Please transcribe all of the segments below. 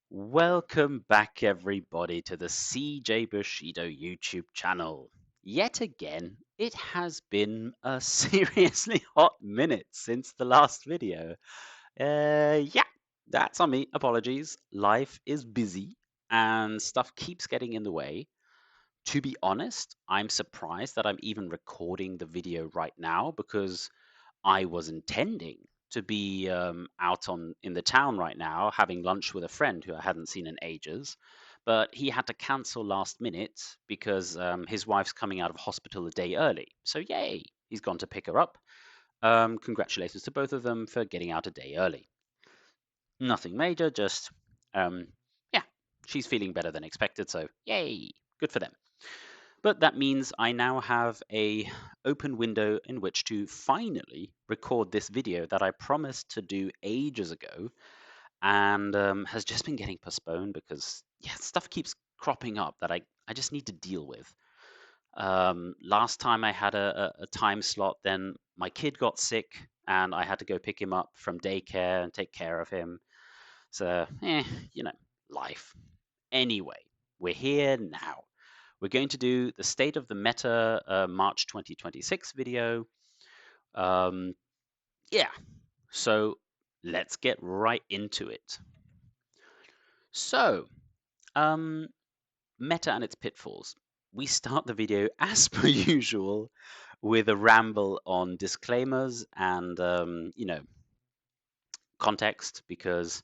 Welcome back, everybody, to the CJ Bushido YouTube channel. Yet again, it has been a seriously hot minute since the last video. Yeah, that's on me. Apologies. Life is busy and stuff keeps getting in the way. To be honest, I'm surprised that I'm even recording the video right now because I was intending to be out in the town right now having lunch with a friend who I hadn't seen in ages, but he had to cancel last minute because his wife's coming out of hospital a day early. So yay, he's gone to pick her up. Congratulations to both of them for getting out a day early. Nothing major, just um, yeah, she's feeling better than expected. So yay, good for them. But that means I now have a open window in which to finally record this video that I promised to do ages ago and has just been getting postponed because yeah, stuff keeps cropping up that I just need to deal with. Last time I had a time slot, then my kid got sick and I had to go pick him up from daycare and take care of him. So, you know, life. Anyway, we're here now. We're going to do the State of the Meta March 2026 video. Um, yeah, so let's get right into it. So, um, Meta and its pitfalls. We start the video as per usual with a ramble on disclaimers and, context because,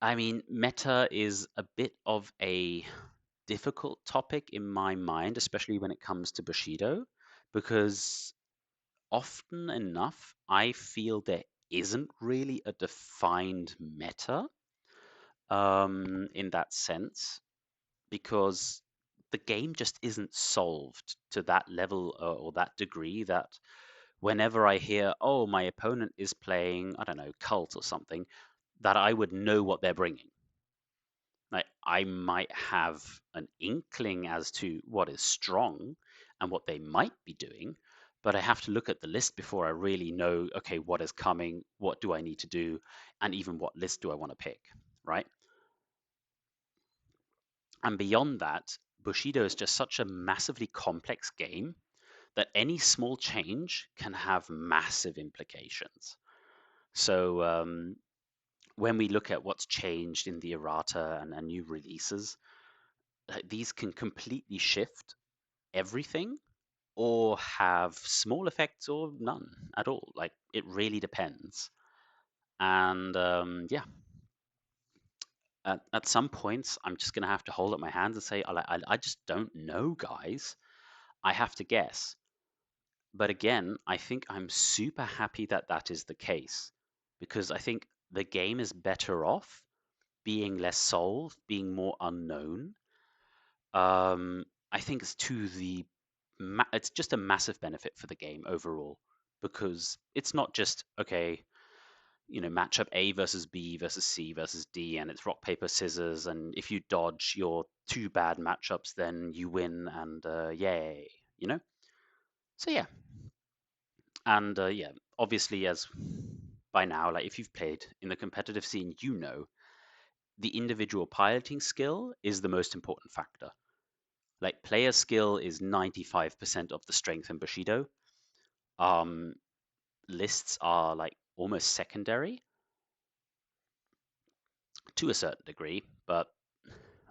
I mean, Meta is a bit of a difficult topic in my mind, especially when it comes to Bushido, because often enough, I feel there isn't really a defined meta in that sense, because the game just isn't solved to that level or that degree that whenever I hear, oh, my opponent is playing, I don't know, cult or something, that I would know what they're bringing. Like, I might have an inkling as to what is strong and what they might be doing, but I have to look at the list before I really know, okay, what is coming, what do I need to do, and even what list do I want to pick, right? And beyond that, Bushido is just such a massively complex game that any small change can have massive implications. So when we look at what's changed in the errata and new releases, these can completely shift everything or have small effects or none at all. Like it really depends. And yeah, at some points, I'm just going to have to hold up my hands and say, I just don't know, guys. I have to guess. But again, I think I'm super happy that that is the case because I think the game is better off being less solved, being more unknown. I think it's to the it's just a massive benefit for the game overall because it's not just okay, matchup A versus B versus C versus D, and it's rock paper scissors, and if you dodge your two bad matchups, then you win, and yay, you know. So yeah, and yeah, obviously as by now, like if you've played in the competitive scene, you know the individual piloting skill is the most important factor. Like player skill is 95% of the strength in Bushido. Um, Lists are like almost secondary to a certain degree, but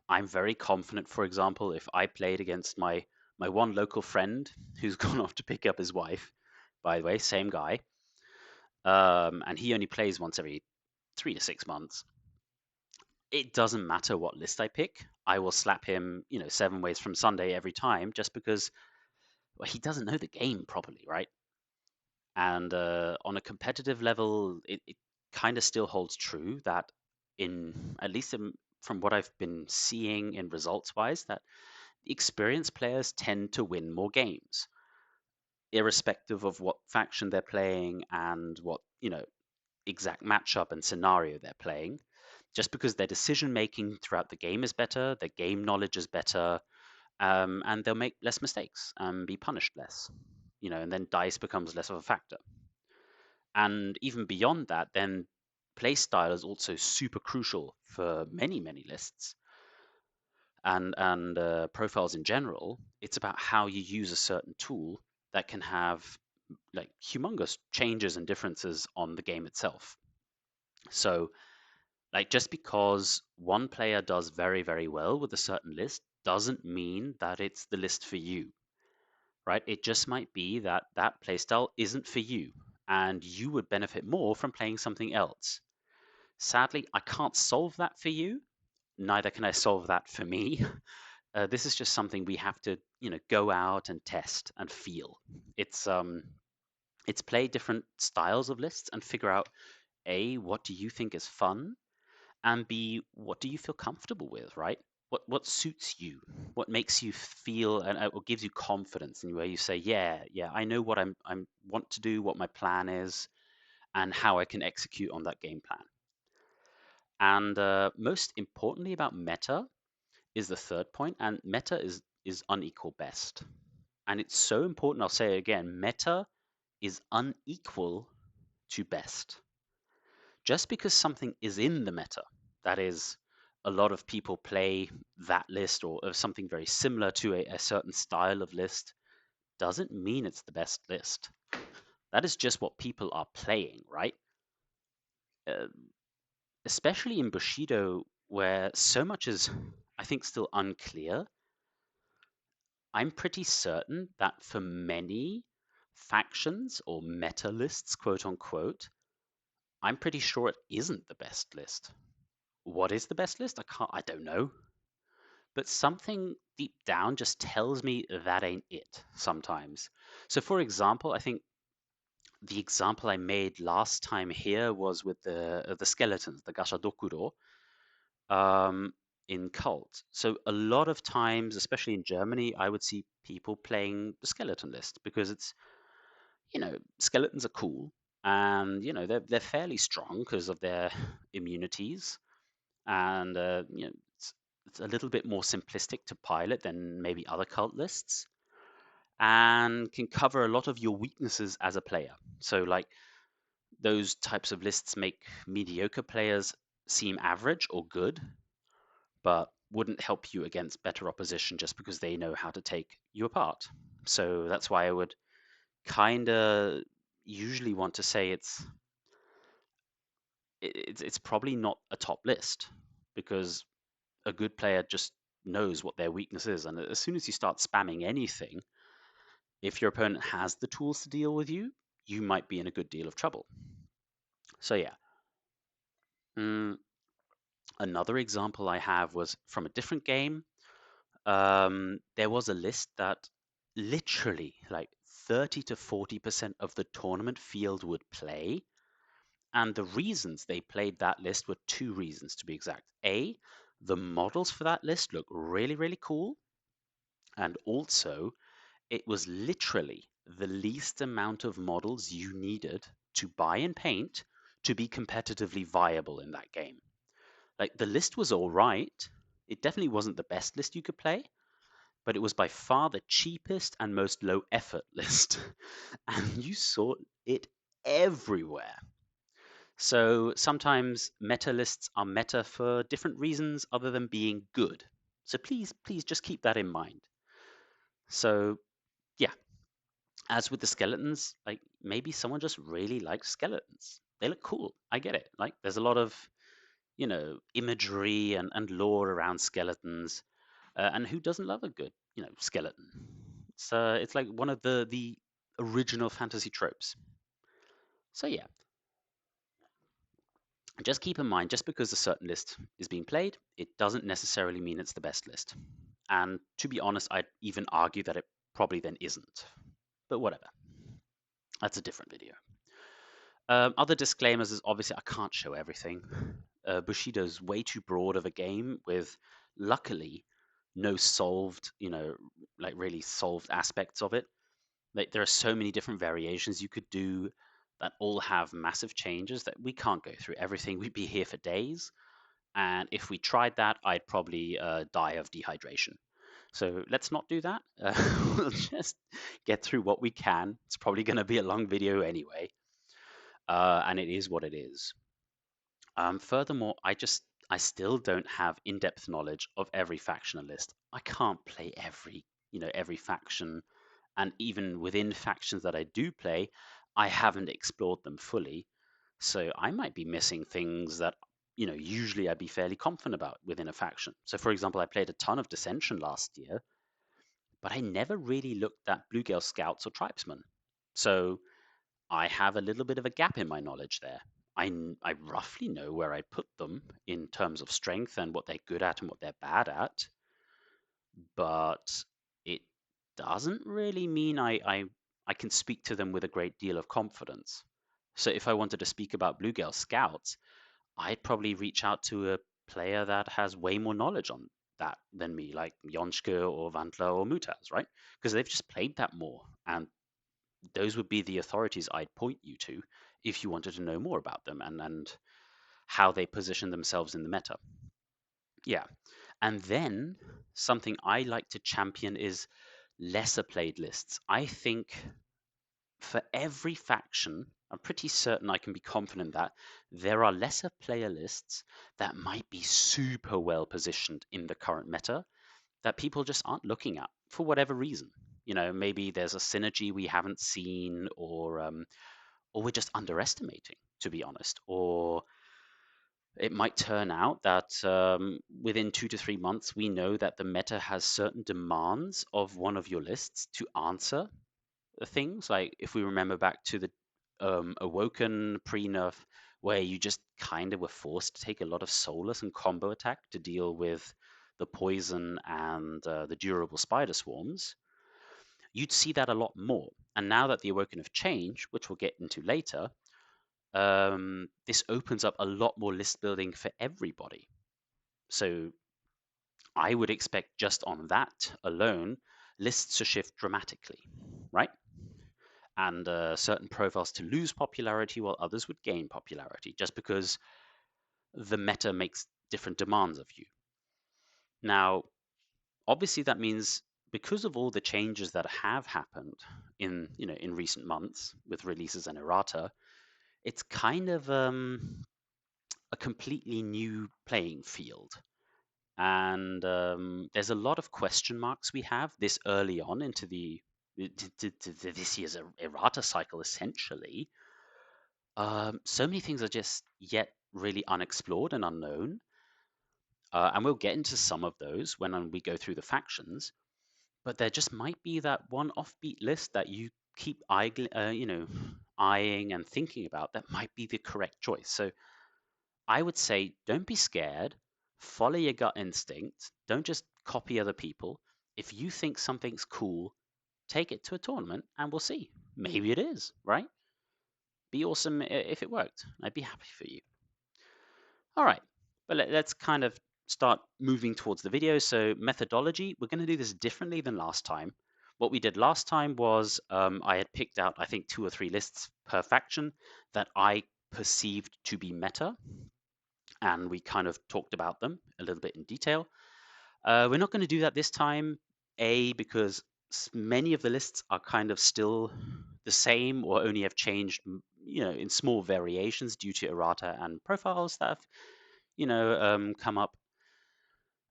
I'm very confident, for example, if I played against my one local friend who's gone off to pick up his wife, by the way, same guy, and he only plays once every 3 to 6 months. It doesn't matter what list I pick. I will slap him, 7 ways from Sunday every time, just because well, he doesn't know the game properly, right? And on a competitive level, it kind of still holds true that in at least from what I've been seeing in results wise, that experienced players tend to win more games, irrespective of what faction they're playing and what, exact matchup and scenario they're playing. Just because their decision making throughout the game is better, their game knowledge is better, and they'll make less mistakes and be punished less, and then dice becomes less of a factor. And even beyond that, then play style is also super crucial for many lists and profiles in general. It's about how you use a certain tool that can have like humongous changes and differences on the game itself. So, like, just because one player does very well with a certain list doesn't mean that it's the list for you, right? It just might be that that playstyle isn't for you, and you would benefit more from playing something else. Sadly, I can't solve that for you. Neither can I solve that for me. This is just something we have to, go out and test and feel. It's um, it's play different styles of lists and figure out A, what do you think is fun, and B, what do you feel comfortable with, right? What suits you? What makes you feel and what gives you confidence in where you say, yeah, I know what I'm want to do, what my plan is, and how I can execute on that game plan. And most importantly about meta is the third point, and meta is unequal best. And it's so important, I'll say it again, meta is unequal to best. Just because something is in the meta, that is, a lot of people play that list or something very similar to a certain style of list, doesn't mean it's the best list. That is just what people are playing, right? Uh, Especially in Bushido, where so much is, I think, still unclear. I'm pretty certain that for many factions or meta lists, quote unquote, I'm pretty sure it isn't the best list. What is the best list? I don't know. But something deep down just tells me that ain't it sometimes. So for example, I think the example I made last time here was with the skeletons, the Gashadokuro, um, in Cult. So a lot of times, especially in Germany, I would see people playing the skeleton list because it's, skeletons are cool and, they're fairly strong because of their immunities and, it's a little bit more simplistic to pilot than maybe other cult lists and can cover a lot of your weaknesses as a player. So, like, those types of lists make mediocre players seem average or good, but wouldn't help you against better opposition just because they know how to take you apart. So that's why I would kind of usually want to say it's probably not a top list because a good player just knows what their weakness is, and as soon as you start spamming anything, if your opponent has the tools to deal with you, you might be in a good deal of trouble. So yeah. Mm, Another example I have was from a different game. There was a list that literally like 30 to 40% of the tournament field would play. And the reasons they played that list were two reasons to be exact. A, the models for that list look really cool. And also, it was literally the least amount of models you needed to buy and paint to be competitively viable in that game. Like the list was all right. It definitely wasn't the best list you could play, but it was by far the cheapest and most low effort list. And you saw it everywhere. So sometimes meta lists are meta for different reasons other than being good. So please just keep that in mind. So yeah, as with the skeletons, like maybe someone just really likes skeletons. They look cool. I get it. Like there's a lot of, imagery and lore around skeletons. And who doesn't love a good, skeleton? It's like one of the original fantasy tropes. So yeah, just keep in mind, just because a certain list is being played, it doesn't necessarily mean it's the best list. And to be honest, I'd even argue that it probably then isn't. But whatever, that's a different video. Other disclaimers is obviously I can't show everything. Bushido's way too broad of a game with, luckily, no solved, like really solved aspects of it. Like there are so many different variations you could do that all have massive changes that we can't go through everything. We'd be here for days. And if we tried that, I'd probably die of dehydration. So let's not do that. We'll just get through what we can. It's probably going to be a long video anyway. And it is what it is. Furthermore, I still don't have in-depth knowledge of every factional list. I can't play every faction, and even within factions that I do play, I haven't explored them fully. So I might be missing things that usually I'd be fairly confident about within a faction. So for example, I played a ton of Descension last year, but I never really looked at Bluegale Scouts or Tribesmen. So I have a little bit of a gap in my knowledge there. I roughly know where I put them in terms of strength and what they're good at and what they're bad at, but it doesn't really mean I can speak to them with a great deal of confidence. So if I wanted to speak about Bluegale Scouts, I'd probably reach out to a player that has way more knowledge on that than me, like Jonske or Vantler or Mutaz, right? Because they've just played that more, and those would be the authorities I'd point you to if you wanted to know more about them and how they position themselves in the meta. Yeah. And then something I like to champion is lesser played lists. I think for every faction, I'm pretty certain I can be confident that there are lesser player lists that might be super well positioned in the current meta that people just aren't looking at for whatever reason. Maybe there's a synergy we haven't seen, or we're just underestimating, to be honest. Or it might turn out that within 2 to 3 months, we know that the meta has certain demands of one of your lists to answer things. Like if we remember back to the Awoken pre-nerf, where you just kind of were forced to take a lot of soulless and combo attack to deal with the poison and the durable spider swarms, you'd see that a lot more. And now that the Awoken have changed, which we'll get into later, this opens up a lot more list building for everybody. So I would expect just on that alone, lists to shift dramatically, right? And certain profiles to lose popularity while others would gain popularity just because the meta makes different demands of you. Now, obviously, that means because of all the changes that have happened in recent months with releases and errata, it's kind of a completely new playing field. And there's a lot of question marks we have this early on into this year's errata cycle, essentially. So many things are just yet really unexplored and unknown. And we'll get into some of those when we go through the factions. But there just might be that one offbeat list that you keep eyeing and thinking about that might be the correct choice. So I would say don't be scared. Follow your gut instinct. Don't just copy other people. If you think something's cool, take it to a tournament and we'll see. Maybe it is, right? Be awesome if it worked. I'd be happy for you. All right, but let's kind of start moving towards the video. So methodology, we're going to do this differently than last time. What we did last time was I had picked out, I think, 2 or 3 lists per faction that I perceived to be meta, and we kind of talked about them a little bit in detail. We're not going to do that this time, because many of the lists are kind of still the same or only have changed, in small variations due to errata and profiles that have come up.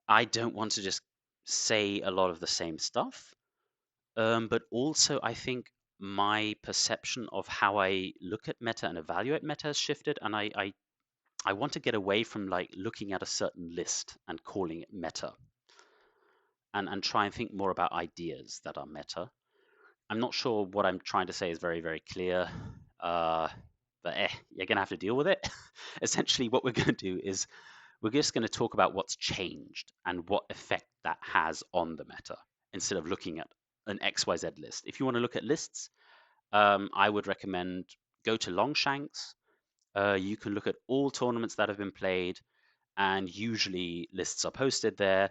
I don't want to just say a lot of the same stuff, but also I think my perception of how I look at meta and evaluate meta has shifted, and I want to get away from like looking at a certain list and calling it meta, and try and think more about ideas that are meta. I'm not sure what I'm trying to say is very, very clear, uh, but you're gonna have to deal with it. Essentially, what we're going to do is we're just going to talk about what's changed and what effect that has on the meta instead of looking at an XYZ list. If you want to look at lists, I would recommend go to Longshanks. You can look at all tournaments that have been played, and usually lists are posted there.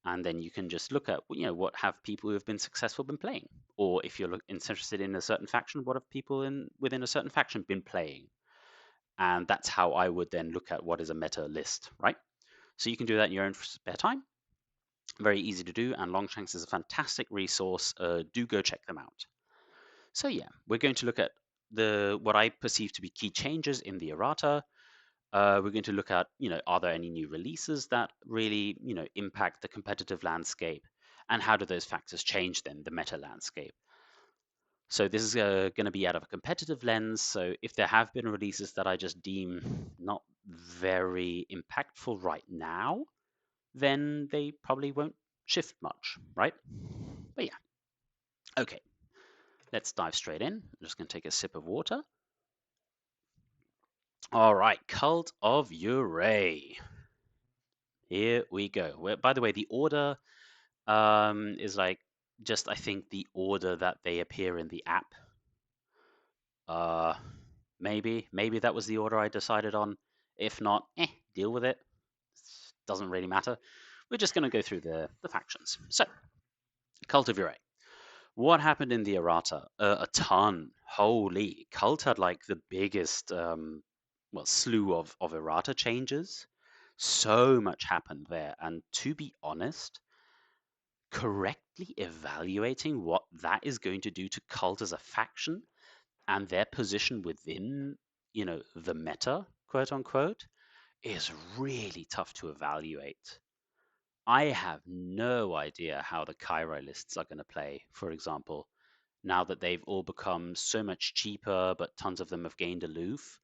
And then you can just look at what have people who have been successful been playing, or if you're interested in a certain faction, what have people within a certain faction been playing, and that's how I would then look at what is a meta list, right? So you can do that in your own spare time. Very easy to do, and Longshanks is a fantastic resource. Do go check them out. So yeah, we're going to look at what I perceive to be key changes in the errata. We're going to look at, are there any new releases that really, impact the competitive landscape, and how do those factors change then the meta landscape? So this is going to be out of a competitive lens. So if there have been releases that I just deem not very impactful right now, then they probably won't shift much, right? But yeah, okay, let's dive straight in. I'm just going to take a sip of water. All right, Cult of Uray. Here we go. Well, by the way, the order is like just, I think, the order that they appear in the app. Uh, maybe that was the order I decided on. If not, deal with it. Doesn't really matter. We're just going to go through the factions. So, Cult of Uray. What happened in the errata? A ton. Holy, Cult had like the biggest, slew of errata changes. So much happened there, and to be honest, correctly evaluating what that is going to do to Cult as a faction and their position within, the meta, quote unquote, is really tough to evaluate. I have no idea how the Kyrie lists are going to play, for example, now that they've all become so much cheaper, but tons of them have gained aloof.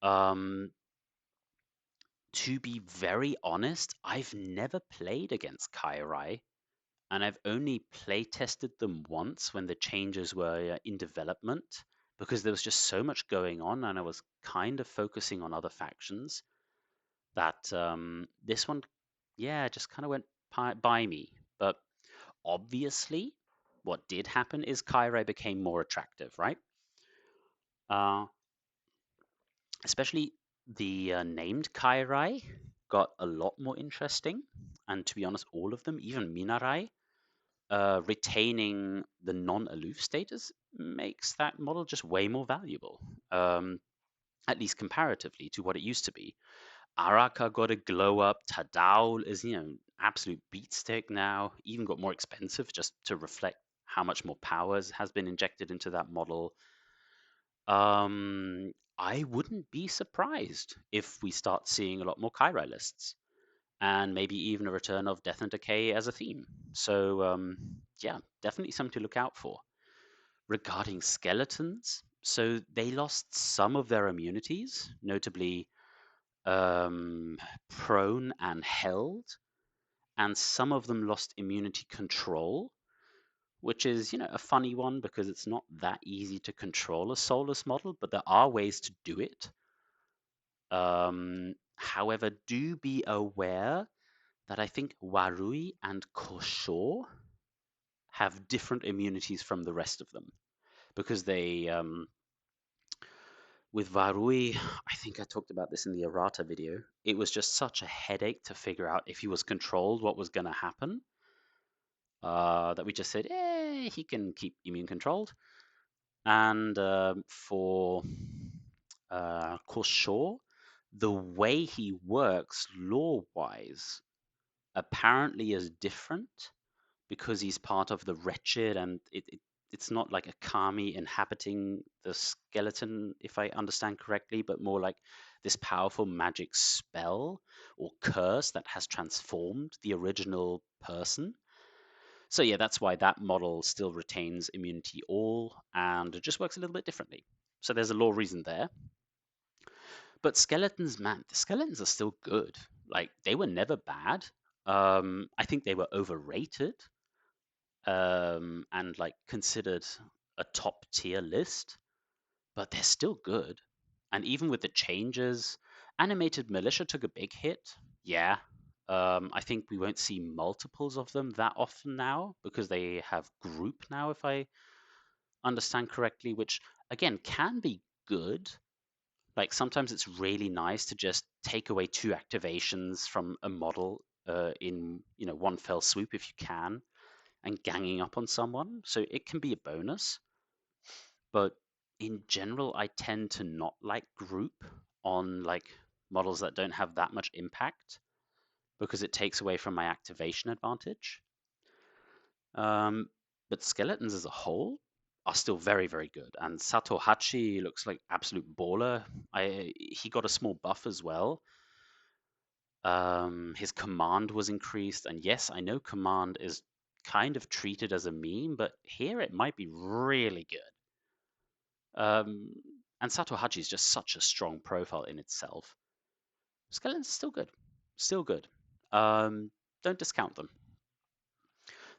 Um, to be very honest, I've never played against Kyrie, and I've only play tested them once when the changes were in development, because there was just so much going on, and I was kind of focusing on other factions that this one, yeah, just kind of went by me. But obviously, what did happen is Kyrie became more attractive, right? Uh, Especially the named Kyrie got a lot more interesting. And to be honest, all of them, even Minarai, retaining the non-aloof status makes that model just way more valuable, at least comparatively to what it used to be. Araka got a glow up. Tadao is, absolute beatstick now. Even got more expensive just to reflect how much more power has been injected into that model. I wouldn't be surprised if we start seeing a lot more Kyrie lists, and maybe even a return of Death and Decay as a theme. So, yeah, definitely something to look out for. Regarding skeletons, so they lost some of their immunities, notably prone and held, and some of them lost immunity control, which is, a funny one because it's not that easy to control a soulless model, but there are ways to do it. However, do be aware that I think Warui and Kosho have different immunities from the rest of them, because they, with Varui, I think I talked about this in the errata video. It was just such a headache to figure out if he was controlled, what was going to happen. That we just said, he can keep immune controlled. And for Kosho, the way he works lore-wise apparently is different, because he's part of the wretched, and it's not like a kami inhabiting the skeleton, if I understand correctly, but more like this powerful magic spell or curse that has transformed the original person. So yeah, that's why that model still retains immunity all, and it just works a little bit differently. So there's a lore reason there. But skeletons, man, the skeletons are still good. Like, they were never bad. I think they were overrated, and like considered a top tier list, but they're still good. And even with the changes, animated militia took a big hit. Yeah. I think we won't see multiples of them that often now, because they have group now, if I understand correctly, which again can be good. Like, sometimes it's really nice to just take away two activations from a model in, one fell swoop if you can, and ganging up on someone. So it can be a bonus. But in general, I tend to not like group on like models that don't have that much impact, because it takes away from my activation advantage. Um, but skeletons as a whole are still very, very good. And Sato Hachi looks like absolute baller. He got a small buff as well. His command was increased, and yes, I know command is kind of treated as a meme, but here it might be really good. And Sato Hachi is just such a strong profile in itself. Skeletons still good, still good. Don't discount them.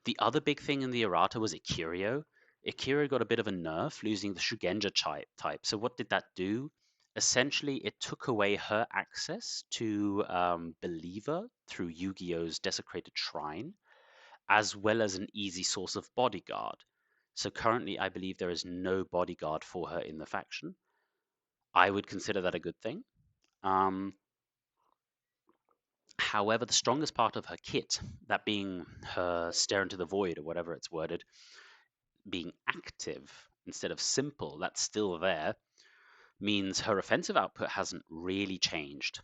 The other big thing in the errata was Ikirio. Ikirio got a bit of a nerf, losing the Shugenja type. So what did that do? Essentially, it took away her access to Believer through Yu-Gi-Oh's Desecrated Shrine, as well as an easy source of bodyguard. So currently, I believe there is no bodyguard for her in the faction. I would consider that a good thing. Um, However, the strongest part of her kit, that being her stare into the void or whatever it's worded, being active instead of simple, that's still there, means her offensive output hasn't really changed.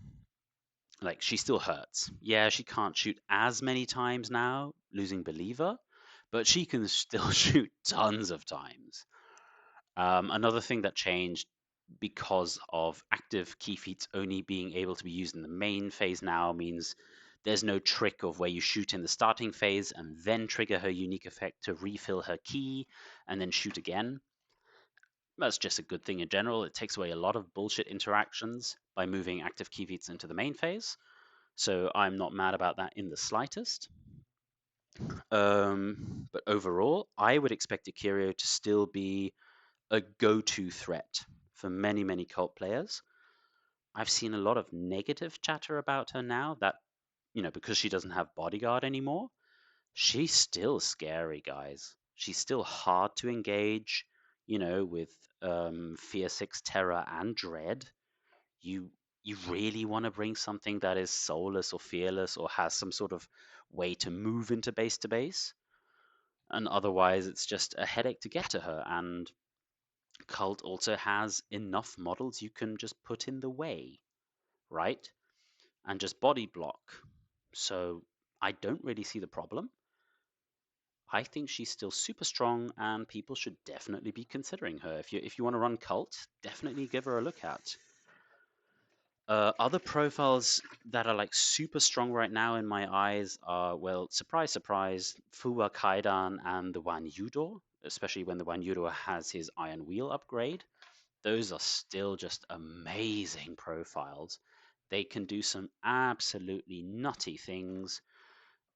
Like, she still hurts. Yeah, she can't shoot as many times now, losing Believer, but she can still shoot tons of times. Another thing that changed because of active key feats only being able to be used in the main phase now means there's no trick of where you shoot in the starting phase and then trigger her unique effect to refill her key and then shoot again. That's just a good thing in general. It takes away a lot of bullshit interactions by moving active key feats into the main phase. So I'm not mad about that in the slightest. But overall, I would expect Akirio to still be a go-to threat for many, many cult players. I've seen a lot of negative chatter about her now that, because she doesn't have bodyguard anymore, she's still scary, guys. She's still hard to engage, with Fear 6 Terror and Dread. You you really want to bring something that is soulless or fearless or has some sort of way to move into base to base. And otherwise it's just a headache to get to her. And Cult also has enough models you can just put in the way, right? And just body block. So I don't really see the problem. I think she's still super strong, and people should definitely be considering her. If you want to run Cult, definitely give her a look at. Other profiles that are like super strong right now in my eyes are, well, surprise, surprise, Fuwa Kaidan and the Wan Yudo, especially when the Wan Yudo has his Iron Wheel upgrade. Those are still just amazing profiles. They can do some absolutely nutty things,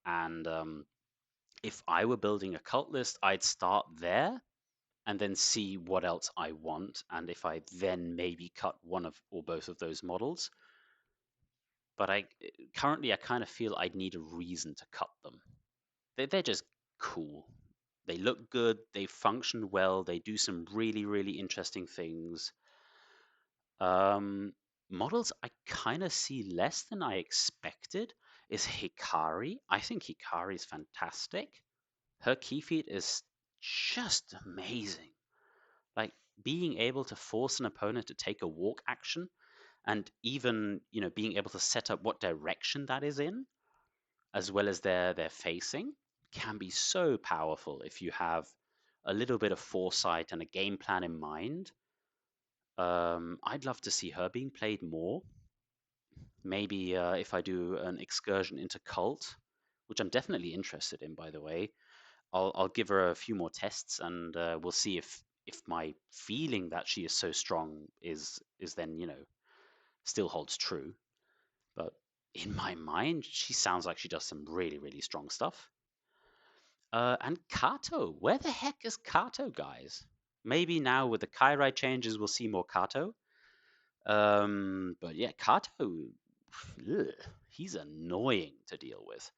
and if I were building a cult list, I'd start there and then see what else I want, and if I then maybe cut one of or both of those models. But I kind of feel I'd need a reason to cut them. They're just cool. They look good. They function well. They do some really, really interesting things. Um, Models I kind of see less than I expected is Hikari. I think Hikari is fantastic. Her key feat is just amazing. Like, being able to force an opponent to take a walk action and even, being able to set up what direction that is in, as well as their facing, can be so powerful if you have a little bit of foresight and a game plan in mind. I'd love to see her being played more. Maybe if I do an excursion into cult, which I'm definitely interested in, by the way, I'll give her a few more tests, and we'll see if my feeling that she is so strong is then still holds true. But in my mind, she sounds like she does some really, really strong stuff. And Kato, where the heck is Kato, guys? Maybe now with the Kairai changes, we'll see more Kato. But yeah, Kato, ugh, he's annoying to deal with.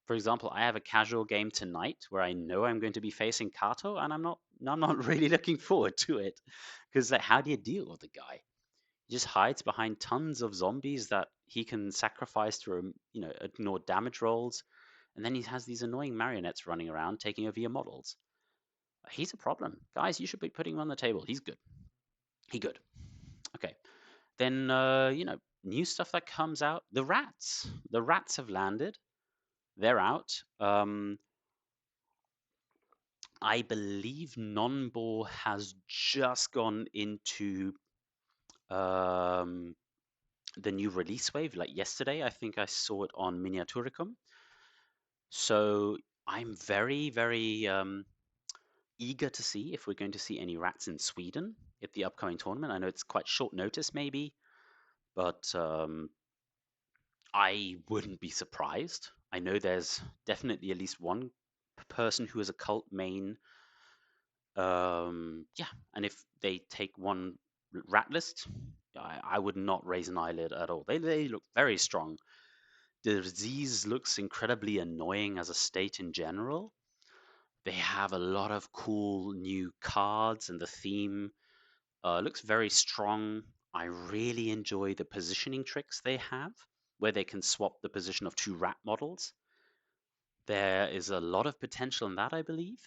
For example, I have a casual game tonight where I know I'm going to be facing Kato, and I'm not really looking forward to it because like, how do you deal with the guy? He just hides behind tons of zombies that he can sacrifice to ignore damage rolls, and then he has these annoying marionettes running around taking over your models. He's a problem, guys. You should be putting him on the table. He's good. He good. Okay. Then new stuff that comes out. The rats. The rats have landed. They're out. I believe Nonbo has just gone into um, the new release wave, like yesterday. I think I saw it on Miniaturicum. So I'm very, very eager to see if we're going to see any rats in Sweden at the upcoming tournament. I know it's quite short notice, maybe, but I wouldn't be surprised. I know there's definitely at least one person who is a cult main. Yeah, and if they take one rat list, I would not raise an eyelid at all. They look very strong. The disease looks incredibly annoying as a state in general. They have a lot of cool new cards, and the theme looks very strong. I really enjoy the positioning tricks they have, where they can swap the position of two rat models. There is a lot of potential in that, I believe.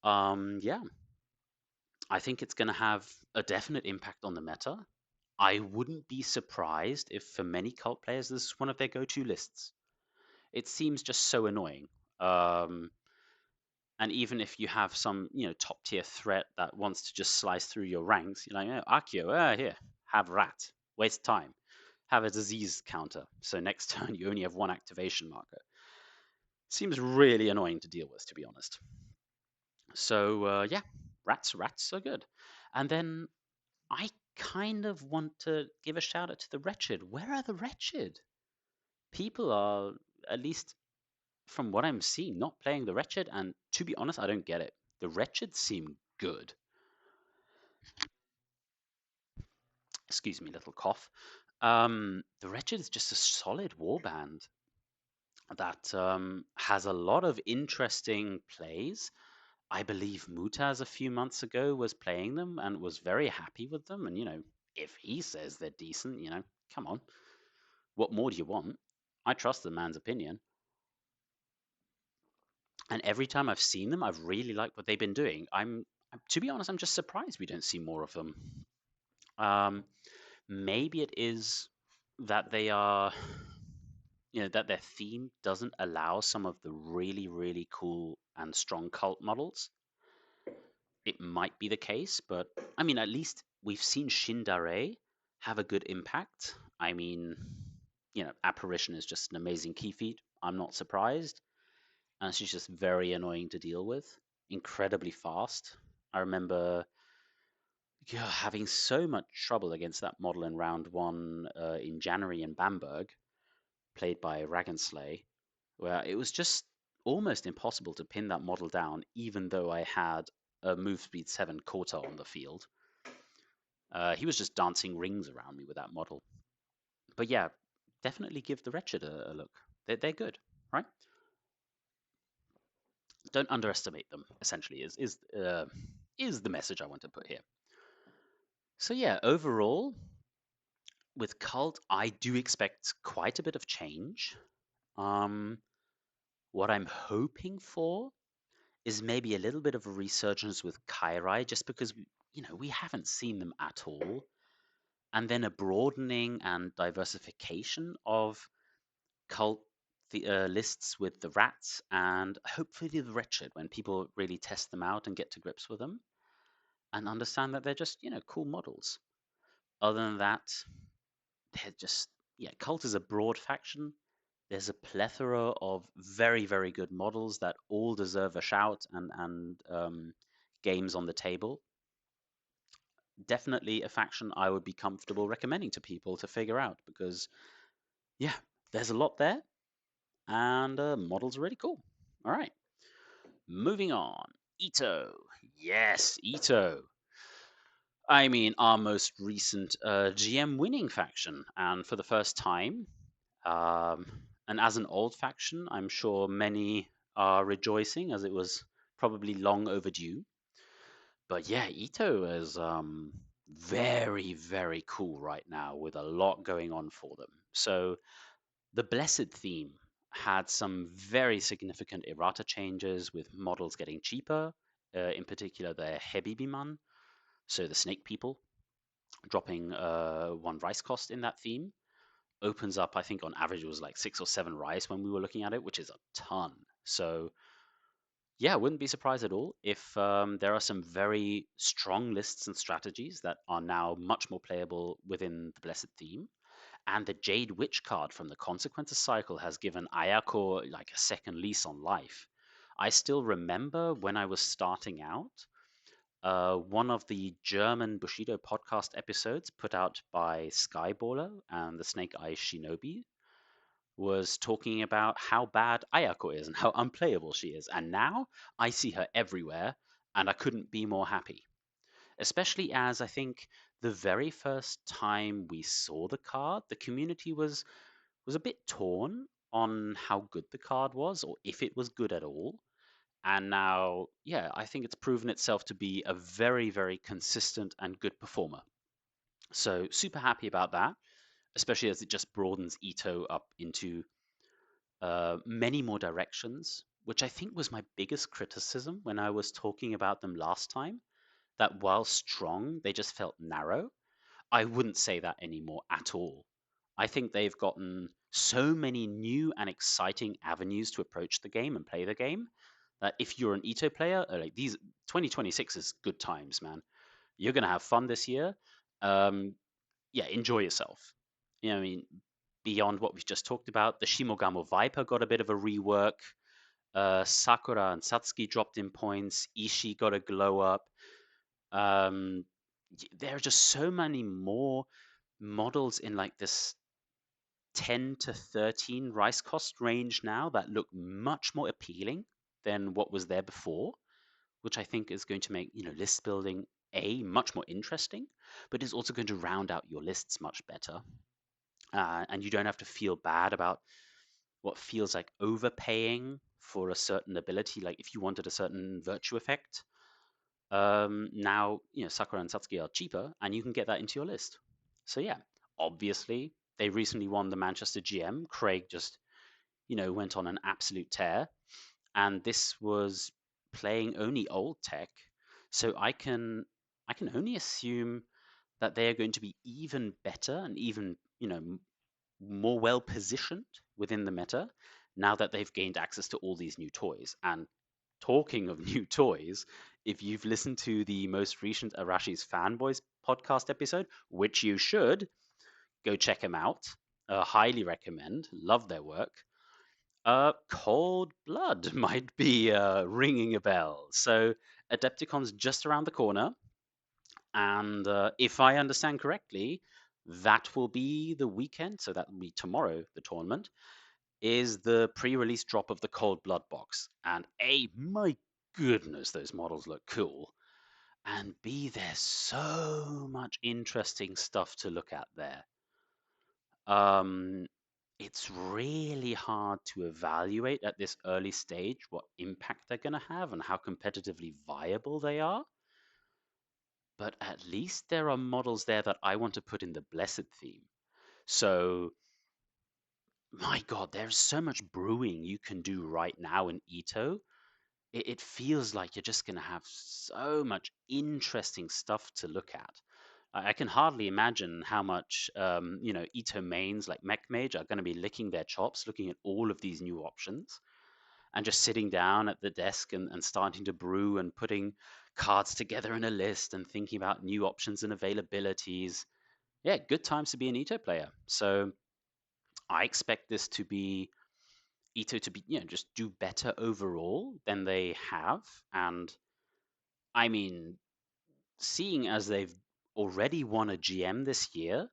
Yeah, I think it's going to have a definite impact on the meta. I wouldn't be surprised if, for many cult players, this is one of their go-to lists. It seems just so annoying. Um, and even if you have some, top tier threat that wants to just slice through your ranks, you're like, oh, Akio, here, have rat, waste time, have a disease counter. So next turn you only have one activation marker. Seems really annoying to deal with, to be honest. So yeah, rats are good. And then I kind of want to give a shout out to the wretched. Where are the wretched? People are, at least from what I'm seeing, not playing the wretched. And to be honest, I don't get it. The wretched seem good. Excuse me, little cough. The wretched is just a solid warband that has a lot of interesting plays. I believe Mutaz a few months ago was playing them and was very happy with them. And, if he says they're decent, come on. What more do you want? I trust the man's opinion. And every time I've seen them, I've really liked what they've been doing. To be honest, I'm just surprised we don't see more of them. Um, Maybe it is that they are, that their theme doesn't allow some of the really, really cool and strong cult models. It might be the case, but I mean, at least we've seen Shindare have a good impact. I mean, Apparition is just an amazing key feat. I'm not surprised. And she's just very annoying to deal with, incredibly fast. I remember having so much trouble against that model in round one in January in Bamberg, played by Ragenslay, where it was just almost impossible to pin that model down, even though I had a move speed 7 Kota on the field. He was just dancing rings around me with that model. But yeah, definitely give the Wretched a look. They're good, right? Don't underestimate them. Essentially, is the message I want to put here. So yeah, overall, with Cult, I do expect quite a bit of change. Um, what I'm hoping for is maybe a little bit of a resurgence with Kairai, just because we haven't seen them at all, and then a broadening and diversification of cult lists with the rats, and hopefully the wretched when people really test them out and get to grips with them and understand that they're just cool models. Other than that, they're just cult is a broad faction. There's a plethora of very, very good models that all deserve a shout and games on the table. Definitely a faction I would be comfortable recommending to people to figure out because, yeah, there's a lot there and models are really cool. All right, moving on. Ito. Yes, Ito. I mean, our most recent GM winning faction. And for the first time, um, and as an old faction, I'm sure many are rejoicing as it was probably long overdue. But yeah, Ito is very, very cool right now with a lot going on for them. So the Blessed theme had some very significant errata changes with models getting cheaper, in particular the Hebibiman, so the snake people, dropping one rice cost in that theme. Opens up, I think on average it was like 6 or 7 rice when we were looking at it, which is a ton. So Yeah, I wouldn't be surprised at all if there are some very strong lists and strategies that are now much more playable within the Blessed theme. And the Jade Witch card from the Consequences cycle has given Ayako like a second lease on life. I still remember when I was starting out, one of the German Bushido podcast episodes put out by Skyballer and the Snake Eyes Shinobi was talking about how bad Ayako is and how unplayable she is. And now I see her everywhere, and I couldn't be more happy. Especially as I think the very first time we saw the card, the community was a bit torn on how good the card was or if it was good at all. And now, yeah, I think it's proven itself to be a very, very consistent and good performer. So super happy about that, especially as it just broadens Ito up into many more directions, which I think was my biggest criticism when I was talking about them last time. That while strong, they just felt narrow. I wouldn't say that anymore at all. I think they've gotten so many new and exciting avenues to approach the game and play the game that if you're an Ito player, like these 2026 is good times, man. You're gonna have fun this year. Um, yeah, enjoy yourself. I mean, beyond what we've just talked about, the Shimogamo Viper got a bit of a rework. Sakura and Satsuki dropped in points. Ishii got a glow up. Um, there are just so many more models in like this 10 to 13 rice cost range now that look much more appealing than what was there before, which I think is going to make, list building much more interesting, but is also going to round out your lists much better. And you don't have to feel bad about what feels like overpaying for a certain ability. Like if you wanted a certain virtue effect, now Sakura and Satsuki are cheaper, and you can get that into your list. So yeah, obviously they recently won the Manchester GM. Craig just went on an absolute tear, and this was playing only old tech. So I can only assume that they are going to be even better and even more well positioned within the meta now that they've gained access to all these new toys. And talking of new toys, if you've listened to the most recent Arashi's Fanboys podcast episode, which you should, go check them out. Highly recommend. Love their work. Cold Blood might be ringing a bell. So Adepticon's just around the corner, and if I understand correctly, that will be the weekend. So that will be tomorrow. The tournament is the pre-release drop of the Cold Blood box, and my goodness, those models look cool. And B, there's so much interesting stuff to look at there. Um, it's really hard to evaluate at this early stage what impact they're going to have and how competitively viable they are. But at least there are models there that I want to put in the Blessed theme. So, my God, there's so much brewing you can do right now in Ito. It feels like you're just going to have so much interesting stuff to look at. I can hardly imagine how much Ito mains like Mech Mage are going to be licking their chops, looking at all of these new options, and just sitting down at the desk and starting to brew and putting cards together in a list and thinking about new options and availabilities. Yeah, good times to be an Ito player. So I expect this to be Ito to be, just do better overall than they have. And I mean, seeing as they've already won a GM this year,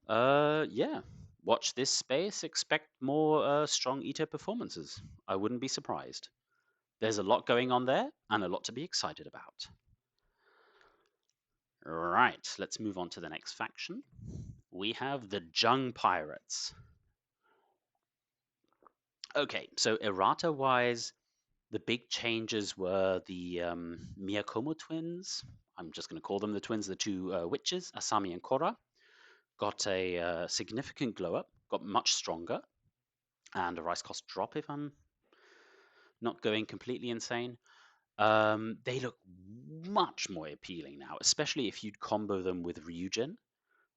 yeah, watch this space. Expect more strong Ito performances. I wouldn't be surprised. There's a lot going on there and a lot to be excited about. Right, let's move on to the next faction. We have the Jung Pirates. Okay, so errata wise, the big changes were the Miyakomo twins. I'm just going to call them the twins, the two witches, Asami and Korra. Got a significant glow up, got much stronger, and a rice cost drop if I'm not going completely insane. They look much more appealing now, especially if you'd combo them with Ryujin,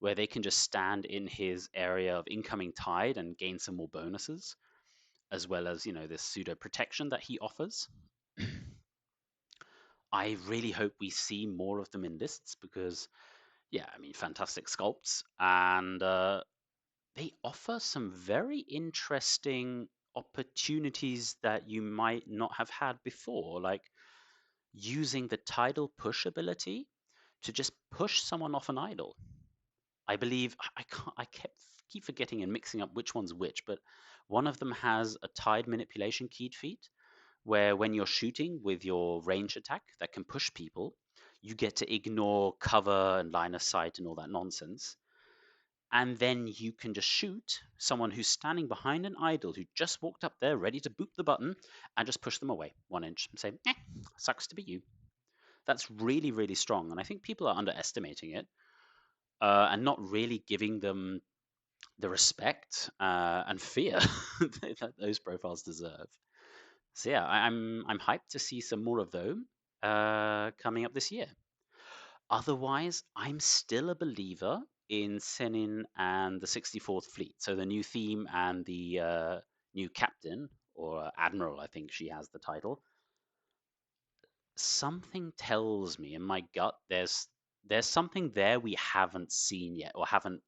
where they can just stand in his area of incoming tide and gain some more bonuses, as well as this pseudo protection that he offers. I really hope we see more of them in lists because, yeah, I mean, fantastic sculpts, and they offer some very interesting opportunities that you might not have had before, like using the tidal push ability to just push someone off an idol. I believe I can't. Keep forgetting and mixing up which one's which, but one of them has a tide manipulation keyed feat where when you're shooting with your range attack that can push people, you get to ignore cover and line of sight and all that nonsense. And then you can just shoot someone who's standing behind an idol who just walked up there ready to boop the button and just push them away 1 inch and say, sucks to be you. That's really, really strong. And I think people are underestimating it and not really giving them the respect and fear that those profiles deserve. So yeah, I'm hyped to see some more of them coming up this year. Otherwise, I'm still a believer in Senin and the 64th Fleet. So the new theme and the new captain or admiral, I think she has the title. Something tells me in my gut there's something there we haven't seen yet or haven't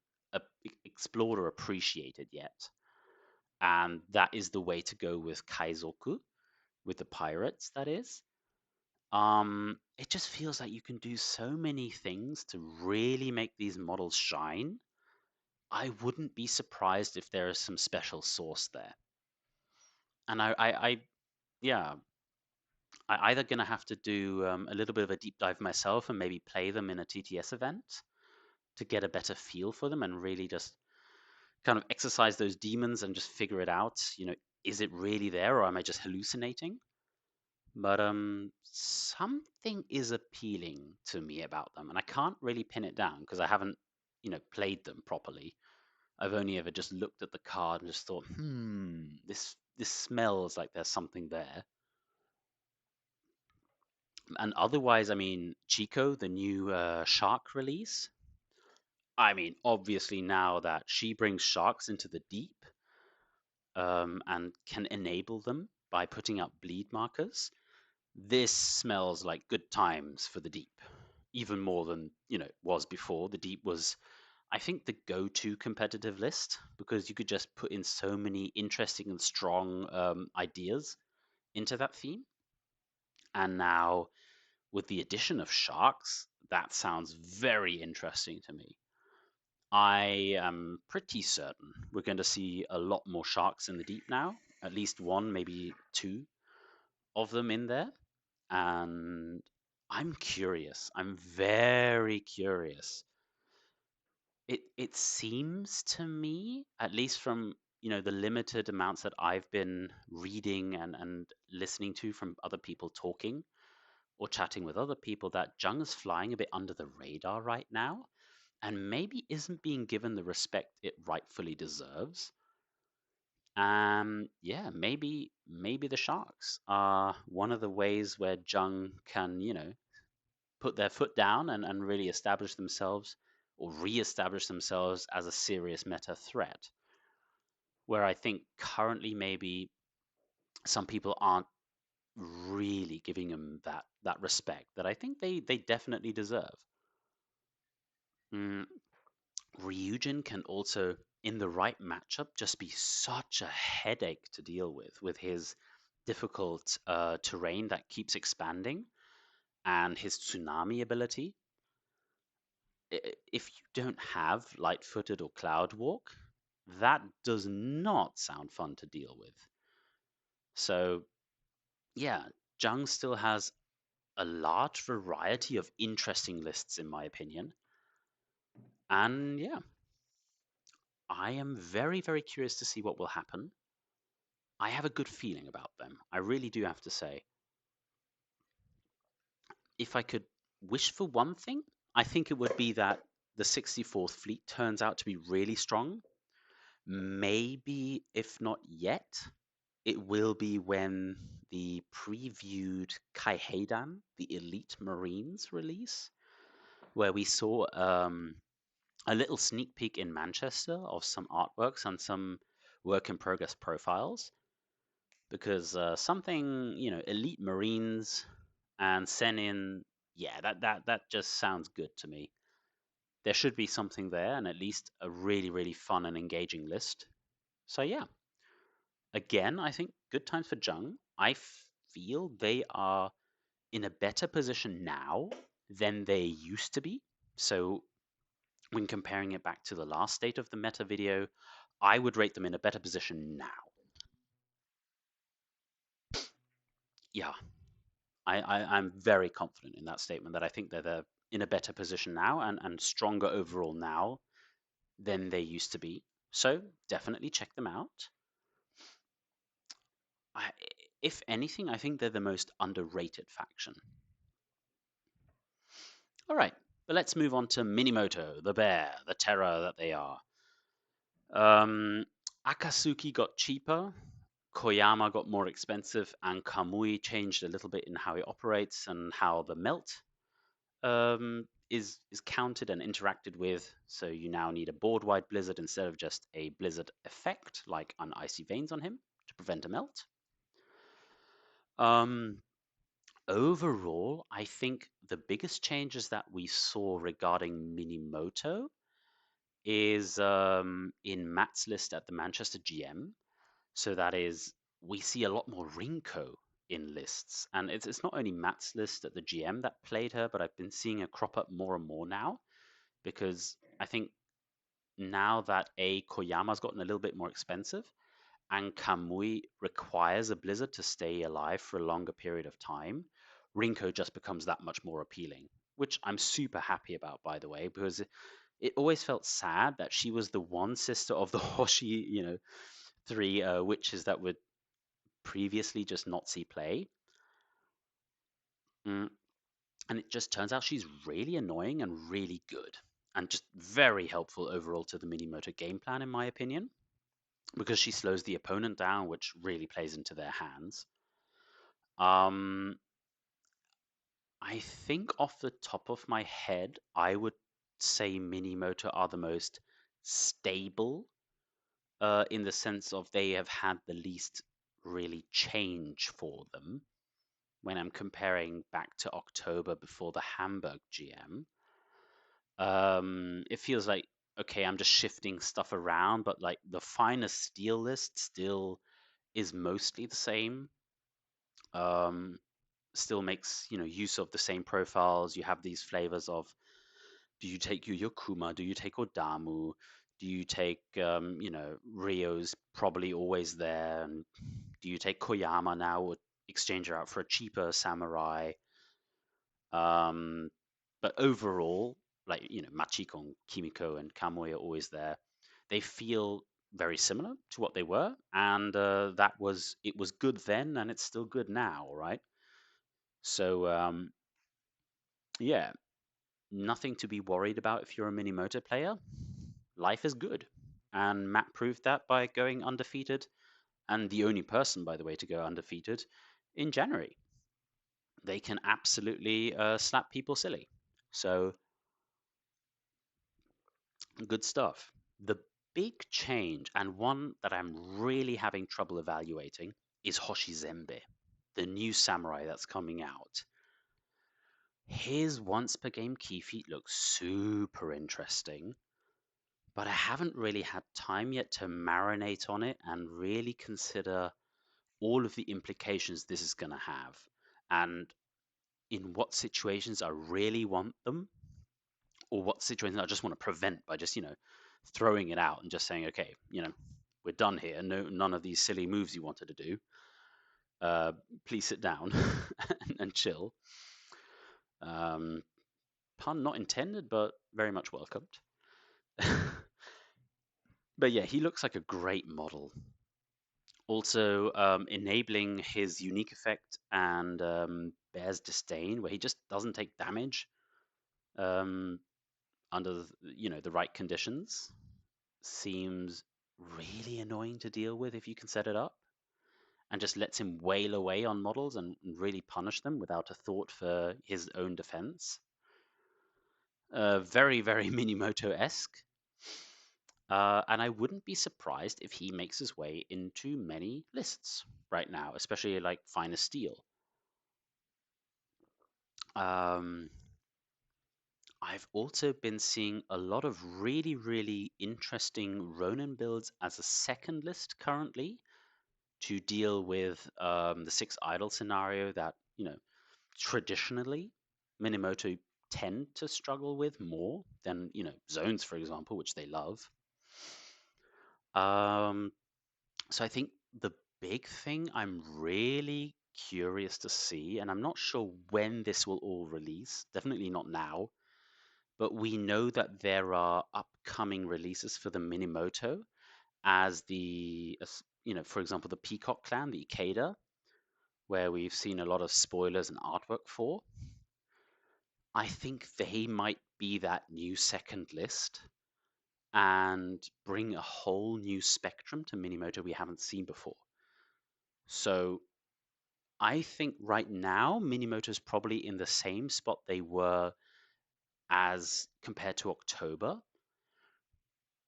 explored or appreciated yet, and that is the way to go with Kaizoku, with the pirates. That is. It just feels like you can do so many things to really make these models shine. I wouldn't be surprised if there is some special sauce there. And yeah, I either gonna have to do a little bit of a deep dive myself and maybe play them in a TTS event to get a better feel for them and really just kind of exercise those demons and just figure it out. Is it really there or am I just hallucinating? But something is appealing to me about them, and I can't really pin it down because I haven't, played them properly. I've only ever just looked at the card and just thought, this smells like there's something there. And otherwise, I mean, Chico, the new shark release. I mean, obviously now that she brings sharks into the deep, and can enable them by putting up bleed markers, this smells like good times for the deep, even more than was before. The deep was, I think, the go-to competitive list because you could just put in so many interesting and strong ideas into that theme. And now with the addition of sharks, that sounds very interesting to me. I am pretty certain we're going to see a lot more sharks in the deep now, at least one, maybe two of them in there. And I'm curious. I'm very curious. It seems to me, at least from the limited amounts that I've been reading and listening to from other people talking or chatting with other people, that Jung is flying a bit under the radar right now and maybe isn't being given the respect it rightfully deserves. Yeah, maybe the Sharks are one of the ways where Jung can, put their foot down and really establish themselves or re-establish themselves as a serious meta threat. Where I think currently maybe some people aren't really giving them that respect that I think they definitely deserve. Mm, Ryujin can also, in the right matchup, just be such a headache to deal with his difficult terrain that keeps expanding and his tsunami ability. If you don't have light footed or cloud walk, that does not sound fun to deal with. So, yeah, Jung still has a large variety of interesting lists, in my opinion. And yeah, I am very, very curious to see what will happen. I have a good feeling about them. I really do have to say. If I could wish for one thing, I think it would be that the 64th Fleet turns out to be really strong. Maybe, if not yet, it will be when the previewed Kaiheidan, the Elite Marines release, where we saw a little sneak peek in Manchester of some artworks and some work in progress profiles. because something, elite Marines and Senin, yeah, that just sounds good to me. There should be something there, and at least a really, really fun and engaging list. So yeah, again, I think good times for Jung. I feel they are in a better position now than they used to be. So when comparing it back to the last state of the meta video, I would rate them in a better position now. Yeah, I'm very confident in that statement that I think they're in a better position now and stronger overall now than they used to be. So definitely check them out. I, if anything, I think they're the most underrated faction. All right, but let's move on to Minimoto, the bear, the terror that they are. Um, Akatsuki got cheaper, Koyama got more expensive, and Kamui changed a little bit in how it operates and how the melt is counted and interacted with. So you now need a board-wide blizzard instead of just a blizzard effect, like an icy veins on him to prevent a melt. Um, Overall, I think the biggest changes that we saw regarding Minimoto is in Matt's list at the Manchester GM. So that is, we see a lot more Rinko in lists. And it's not only Matt's list at the GM that played her, but I've been seeing her crop up more and more now because I think now that Koyama's gotten a little bit more expensive and Kamui requires a blizzard to stay alive for a longer period of time, Rinko just becomes that much more appealing, which I'm super happy about, by the way, because it always felt sad that she was the one sister of the Hoshi, three witches that would previously just not see play. Mm, and it just turns out she's really annoying and really good, and just very helpful overall to the Minimoto game plan, in my opinion, because she slows the opponent down, which really plays into their hands. Um, I think off the top of my head, I would say Minimoto are the most stable in the sense of they have had the least really change for them when I'm comparing back to October before the Hamburg GM. It feels like, okay, I'm just shifting stuff around, but like the finest steel list still is mostly the same. Um, Still makes use of the same profiles. You have these flavors of, do you take Yukuma? Do you take Odamu? Do you take Rio's probably always there? And do you take Koyama now or exchange her out for a cheaper samurai? Um, but overall, like Machiko and Kimiko and Kamui are always there. They feel very similar to what they were, and it was good then, and it's still good now, right? So yeah, nothing to be worried about if you're a Minimoto player. Life is good, and Matt proved that by going undefeated, and the only person, by the way, to go undefeated in January. They can absolutely slap people silly. So good stuff. The big change, and one that I'm really having trouble evaluating, is Hoshizembe, the new samurai that's coming out. His once per game key feat looks super interesting, but I haven't really had time yet to marinate on it and really consider all of the implications this is going to have and in what situations I really want them or what situations I just want to prevent by just, throwing it out and just saying, okay, we're done here. No, none of these silly moves you wanted to do. Uh, Please sit down and chill. Um, Pun not intended, but very much welcomed. But yeah, he looks like a great model. Also, enabling his unique effect and Bear's Disdain, where he just doesn't take damage um, under the right conditions, seems really annoying to deal with if you can set it up, and just lets him wail away on models and really punish them without a thought for his own defense. Very, very Minimoto esque. And I wouldn't be surprised if he makes his way into many lists right now, especially like Fine Steel. Um, I've also been seeing a lot of really, really interesting Ronin builds as a second list currently to deal with the six idle scenario that, traditionally Minimoto tend to struggle with more than, zones, for example, which they love. Um, so I think the big thing I'm really curious to see, and I'm not sure when this will all release, definitely not now, but we know that there are upcoming releases for the Minimoto as for example, the Peacock Clan, the Ikeda, where we've seen a lot of spoilers and artwork for. I think they might be that new second list and bring a whole new spectrum to Minimoto we haven't seen before. So I think right now Minimoto is probably in the same spot they were as compared to October,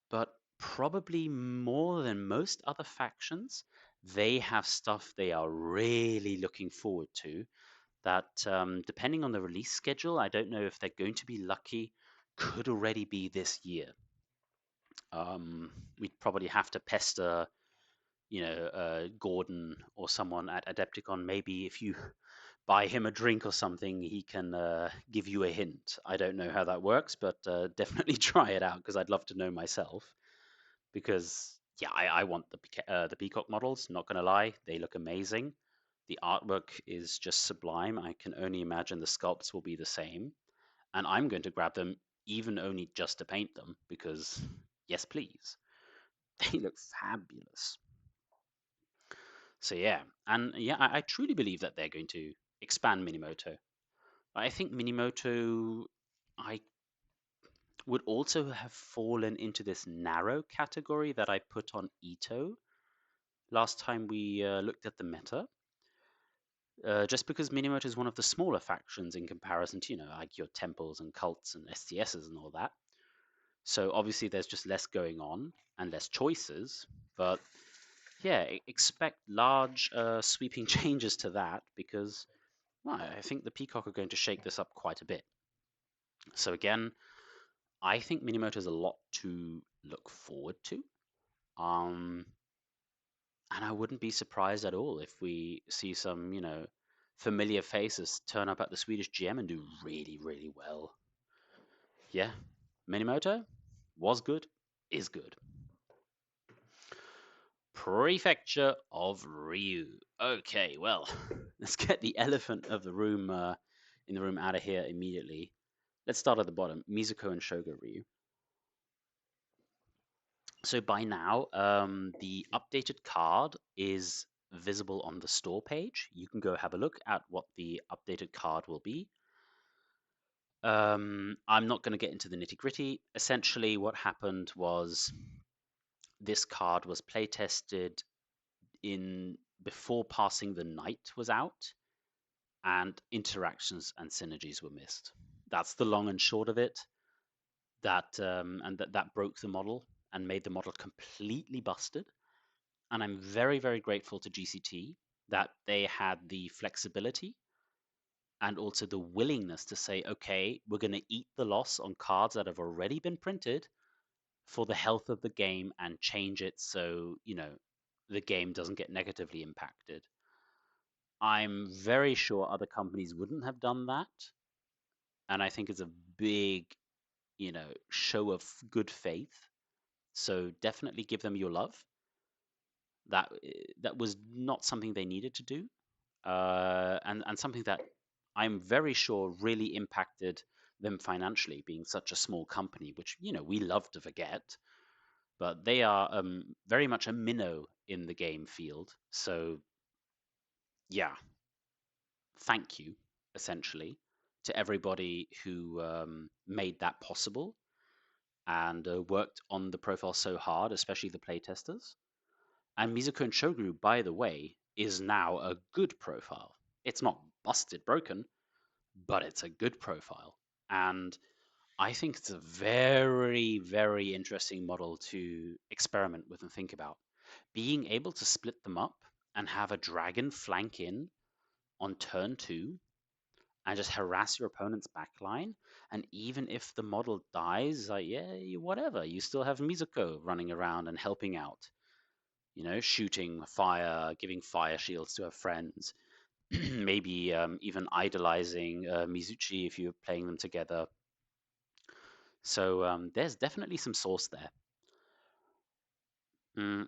but probably more than most other factions, they have stuff they are really looking forward to. That, depending on the release schedule, I don't know if they're going to be lucky, could already be this year. We'd probably have to pester, Gordon or someone at Adepticon. Maybe if you buy him a drink or something, he can give you a hint. I don't know how that works, but definitely try it out because I'd love to know myself. Because yeah, I want the peacock models. Not gonna lie, they look amazing. The artwork is just sublime. I can only imagine the sculpts will be the same, and I'm going to grab them even only just to paint them because yes, please, they look fabulous. So yeah, and yeah, I truly believe that they're going to expand Minimoto. I think Minimoto, I would also have fallen into this narrow category that I put on Ito last time we looked at the meta. Just because Minimoto is one of the smaller factions in comparison to, like your temples and cults and STSs and all that. So obviously there's just less going on and less choices. But yeah, expect large sweeping changes to that because well, I think the Peacock are going to shake this up quite a bit. So again, I think Minimoto is a lot to look forward to. Um, and I wouldn't be surprised at all if we see some, familiar faces turn up at the Swedish GM and do really, really well. Yeah, Minimoto was good, is good. Prefecture of Ryu. Okay, well, let's get the elephant of the room in the room out of here immediately. Let's start at the bottom. Mizuko and Shoga Ryu. So by now, the updated card is visible on the store page. You can go have a look at what the updated card will be. I'm not going to get into the nitty gritty. Essentially, what happened was this card was play tested in before passing the night was out, and interactions and synergies were missed. That's the long and short of it. That broke the model and made the model completely busted. And I'm very, very grateful to GCT that they had the flexibility and also the willingness to say, okay, we're going to eat the loss on cards that have already been printed for the health of the game and change it so, the game doesn't get negatively impacted. I'm very sure other companies wouldn't have done that. And I think it's a big, show of good faith. So definitely give them your love. That was not something they needed to do, and something that I'm very sure really impacted them financially, being such a small company, which we love to forget, but they are very much a minnow in the game field. So yeah, thank you essentially to everybody who made that possible and worked on the profile so hard, especially the playtesters. And Mizuko and Shoguru, by the way, is now a good profile. It's not busted broken, but it's a good profile. And I think it's a very, very interesting model to experiment with and think about. Being able to split them up and have a dragon flank in on turn two and just harass your opponent's backline. And even if the model dies, like, yeah, whatever, you still have Mizuko running around and helping out, shooting fire, giving fire shields to her friends, maybe even idolizing Mizuchi if you're playing them together. So there's definitely some source there. Mm,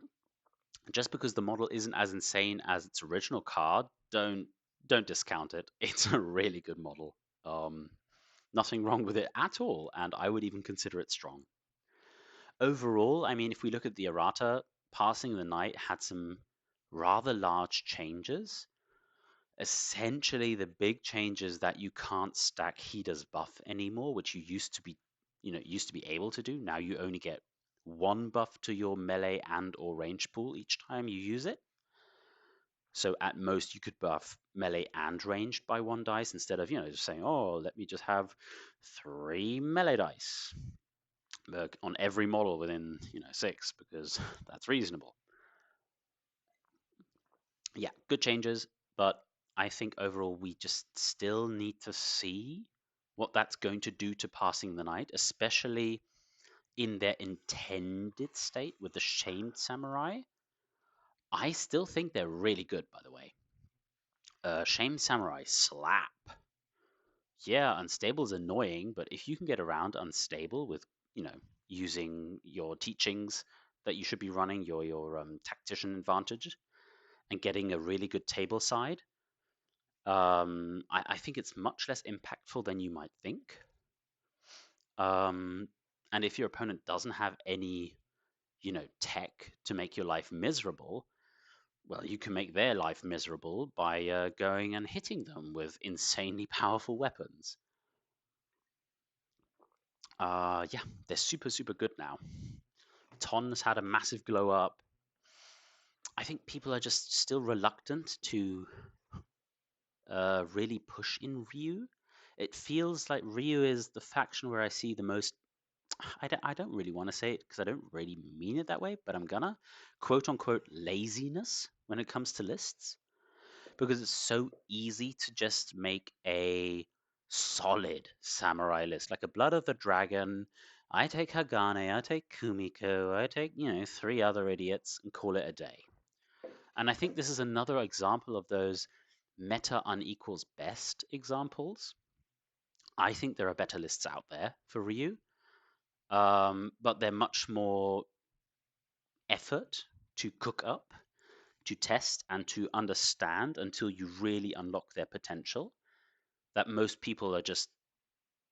just because the model isn't as insane as its original card, don't discount it. It's a really good model. Um, Nothing wrong with it at all, and I would even consider it strong. Overall, I mean, if we look at the errata, passing the night had some rather large changes. Essentially, the big change is that you can't stack Hida's buff anymore, which you used to be able to do. Now you only get one buff to your melee and or range pool each time you use it. So at most you could buff melee and ranged by one dice instead of, just saying, oh, let me just have 3 melee dice on every model within, 6, because that's reasonable. Yeah, good changes, but I think overall we just still need to see what that's going to do to passing the night, especially in their intended state with the shamed samurai. I still think they're really good, by the way. Shamed samurai slap. Yeah, unstable is annoying, but if you can get around unstable with, using your teachings that you should be running, your tactician advantage, and getting a really good table side, I think it's much less impactful than you might think. Um, and if your opponent doesn't have any, tech to make your life miserable, well, you can make their life miserable by going and hitting them with insanely powerful weapons. Yeah, they're super, super good now. Ton's had a massive glow up. I think people are just still reluctant to really push in Ryu. It feels like Ryu is the faction where I see the most. I don't really want to say it because I don't really mean it that way, but I'm gonna quote unquote laziness when it comes to lists because it's so easy to just make a solid samurai list, like a Blood of the Dragon. I take Hagane, I take Kumiko, I take, 3 other idiots and call it a day. And I think this is another example of those meta unequals best examples. I think there are better lists out there for Ryu, but they're much more effort to cook up, to test, and to understand until you really unlock their potential. That most people are just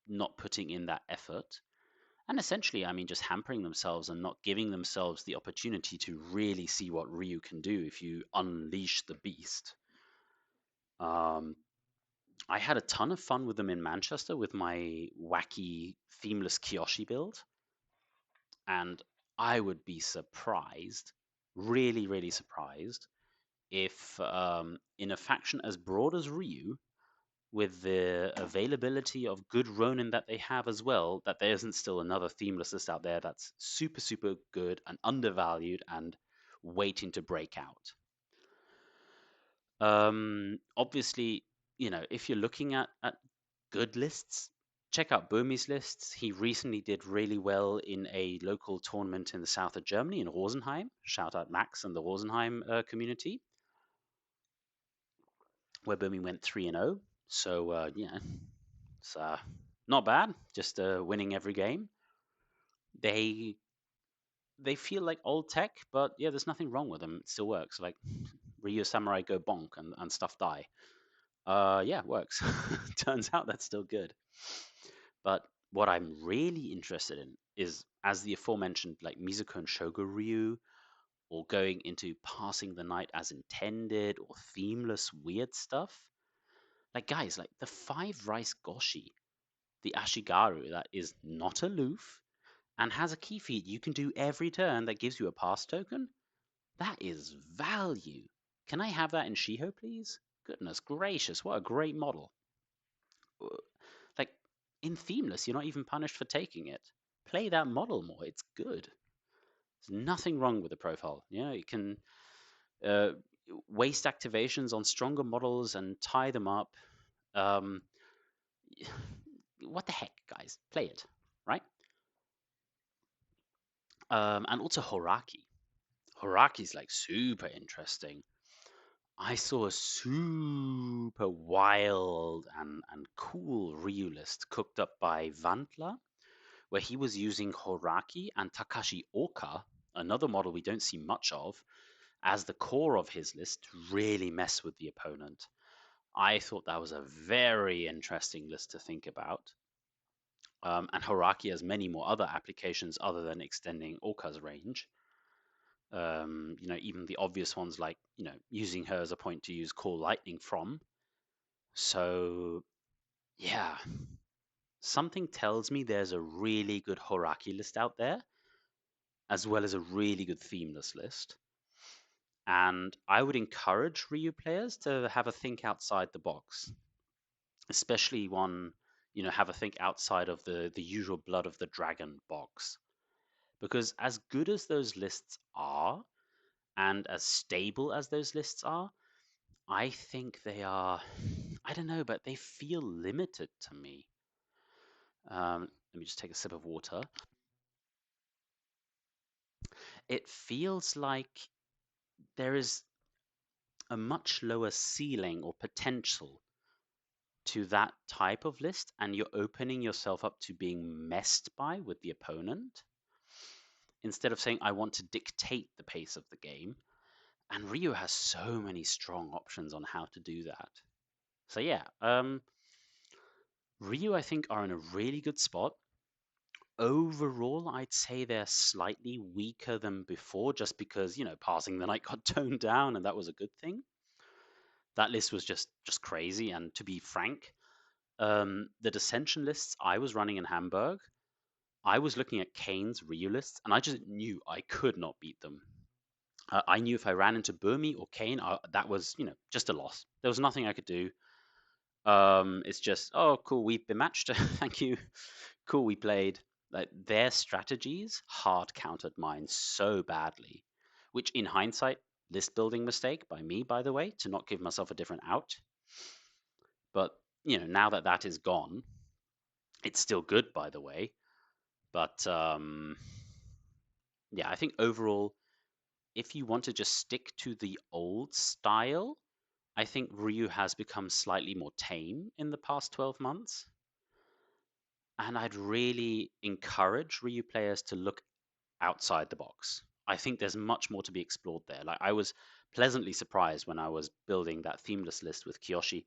not putting in that effort. And essentially, I mean, just hampering themselves and not giving themselves the opportunity to really see what Ryu can do if you unleash the beast. Um, I had a ton of fun with them in Manchester with my wacky themeless Kyoshi build, and I would be surprised, really, really surprised, if in a faction as broad as Ryu, with the availability of good Ronin that they have as well, that there isn't still another themeless list out there that's super, super good and undervalued and waiting to break out. Obviously, if you're looking at good lists, check out Bomi's lists. He recently did really well in a local tournament in the south of Germany in Rosenheim. Shout out Max and the Rosenheim community, where Bomi went 3-0. So, it's not bad, just winning every game. They they feel like old tech, but yeah, there's nothing wrong with them. It still works. Like Ryu Samurai go bonk and stuff die. Yeah, it works. Turns out that's still good. But what I'm really interested in is, as the aforementioned, like Mizuko and Shogo Ryu, or going into passing the night as intended, or themeless weird stuff. Like guys, like the 5 rice goshi, the Ashigaru that is not aloof and has a key feat you can do every turn that gives you a pass token. That is value. Can I have that in Shiho, please? Goodness gracious, what a great model. Like, in themeless, you're not even punished for taking it. Play that model more. It's good. There's nothing wrong with the profile. You can uh, waste activations on stronger models and tie them up. Um, what the heck, guys? Play it, right? And also Horaki. Horaki's like super interesting. I saw a super wild and cool Ryu list cooked up by Vantla, where he was using Horaki and Takashi Oka, another model we don't see much of, as the core of his list to really mess with the opponent. I thought that was a very interesting list to think about. And Horaki has many more other applications other than extending Oka's range. Even the obvious ones like, using her as a point to use Call Lightning from. So, yeah, something tells me there's a really good Horaki list out there, as well as a really good themeless list. And I would encourage Ryu players to have a think outside the box, especially one, have a think outside of the usual Blood of the Dragon box. Because as good as those lists are, and as stable as those lists are, I think they are, I don't know, but they feel limited to me. Let me just take a sip of water. It feels like there is a much lower ceiling or potential to that type of list, and you're opening yourself up to being messed by with the opponent instead of saying, I want to dictate the pace of the game. And Ryu has so many strong options on how to do that. So, yeah, Ryu, I think, are in a really good spot. Overall, I'd say they're slightly weaker than before just because, Passing the Night got toned down, and that was a good thing. That list was just crazy. And to be frank, the Descension lists I was running in Hamburg, I was looking at Kane's Ryu lists, and I just knew I could not beat them. I knew if I ran into Burmy or Kane, that was, just a loss. There was nothing I could do. It's just, oh, cool, we've been matched. Thank you. Cool, we played. Like their strategies hard countered mine so badly, which in hindsight, list building mistake by me, by the way, to not give myself a different out. But now that that is gone, it's still good, by the way. But yeah, I think overall, if you want to just stick to the old style, I think Ryu has become slightly more tame in the past 12 months. And I'd really encourage Ryu players to look outside the box. I think there's much more to be explored there. Like I was pleasantly surprised when I was building that themeless list with Kiyoshi,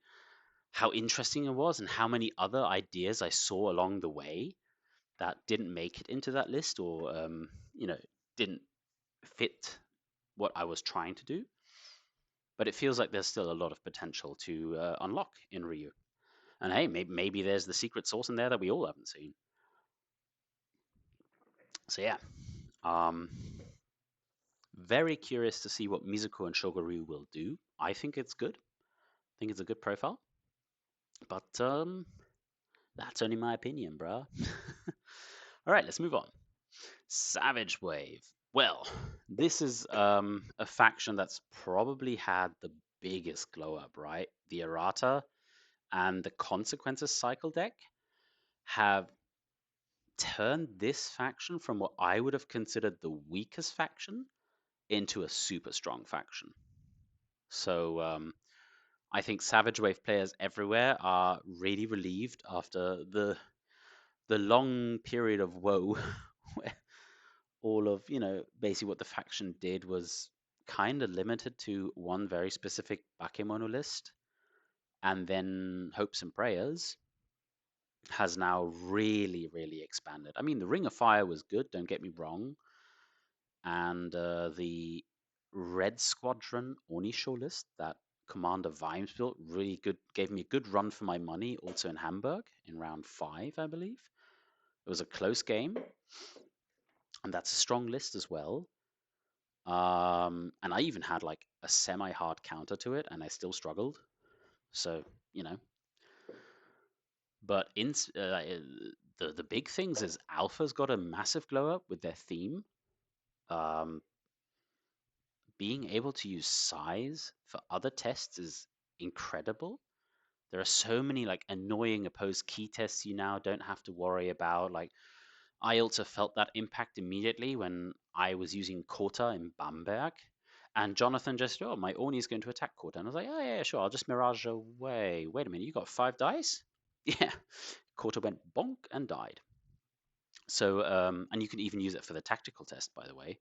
how interesting it was and how many other ideas I saw along the way that didn't make it into that list or didn't fit what I was trying to do. But it feels like there's still a lot of potential to unlock in Ryu. And hey, maybe there's the secret sauce in there that we all haven't seen. So yeah, um, very curious to see what Mizuko and Shogoru will do. I think it's good. I think it's a good profile. But that's only my opinion, bruh. All right, let's move on. Savage Wave. Well, this is a faction that's probably had the biggest glow up, right? The errata and the consequences cycle deck have turned this faction from what I would have considered the weakest faction into a super strong faction. So I think Savage Wave players everywhere are really relieved after the long period of woe where all of, basically what the faction did was kind of limited to one very specific Bakemono list and then hopes and prayers has now really, really expanded. I mean, the Ring of Fire was good, don't get me wrong. And the Red Squadron Onisho list that Commander Vimes built really good, gave me a good run for my money also in Hamburg in round 5, I believe. It was a close game, and that's a strong list as well. And I even had like a semi hard counter to it, and I still struggled. So, you know. But the big things is Alpha's got a massive glow up with their theme. Um, Being able to use size for other tests is incredible. There are so many like annoying opposed key tests you now don't have to worry about. Like I also felt that impact immediately when I was using Korta in Bamberg. And Jonathan just, oh, my Oni is going to attack Korta. And I was like, oh, yeah, sure, I'll just Mirage away. Wait a minute, you got 5 dice? Yeah. Korta went bonk and died. So, and you can even use it for the tactical test, by the way.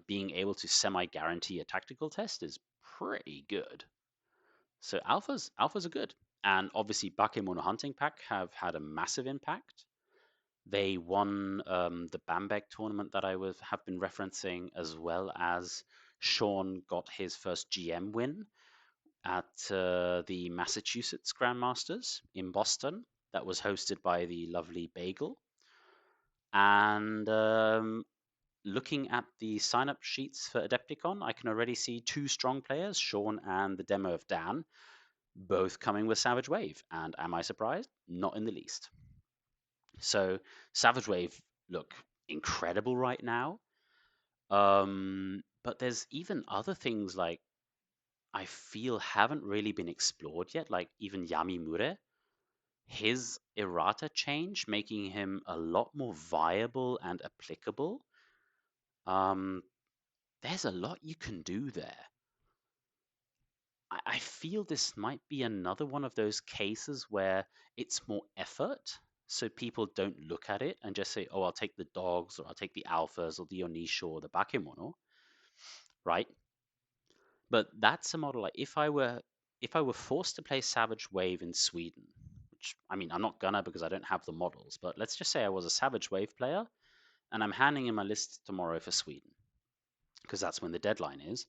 Being able to semi-guarantee a tactical test is pretty good. So alphas are good, and obviously Bakemono Hunting Pack have had a massive impact. They won the Bamberg tournament that have been referencing, as well as Sean got his first GM win at the Massachusetts Grandmasters in Boston. That was hosted by the lovely Bagel. And looking at the sign-up sheets for Adepticon, I can already see 2 strong players, Sean and the demo of Dan, both coming with Savage Wave. And am I surprised? Not in the least. So Savage Wave look incredible right now. But there's even other things like I feel haven't really been explored yet, like even Yamimure. His errata change, making him a lot more viable and applicable. Um, there's a lot you can do there. I feel this might be another one of those cases where it's more effort. So people don't look at it and just say, oh, I'll take the dogs or I'll take the alphas or the Onisho or the Bakemono, right? But that's a model like if I were forced to play Savage Wave in Sweden, which I mean I'm not gonna because I don't have the models, but let's just say I was a Savage Wave player and I'm handing in my list tomorrow for Sweden, because that's when the deadline is.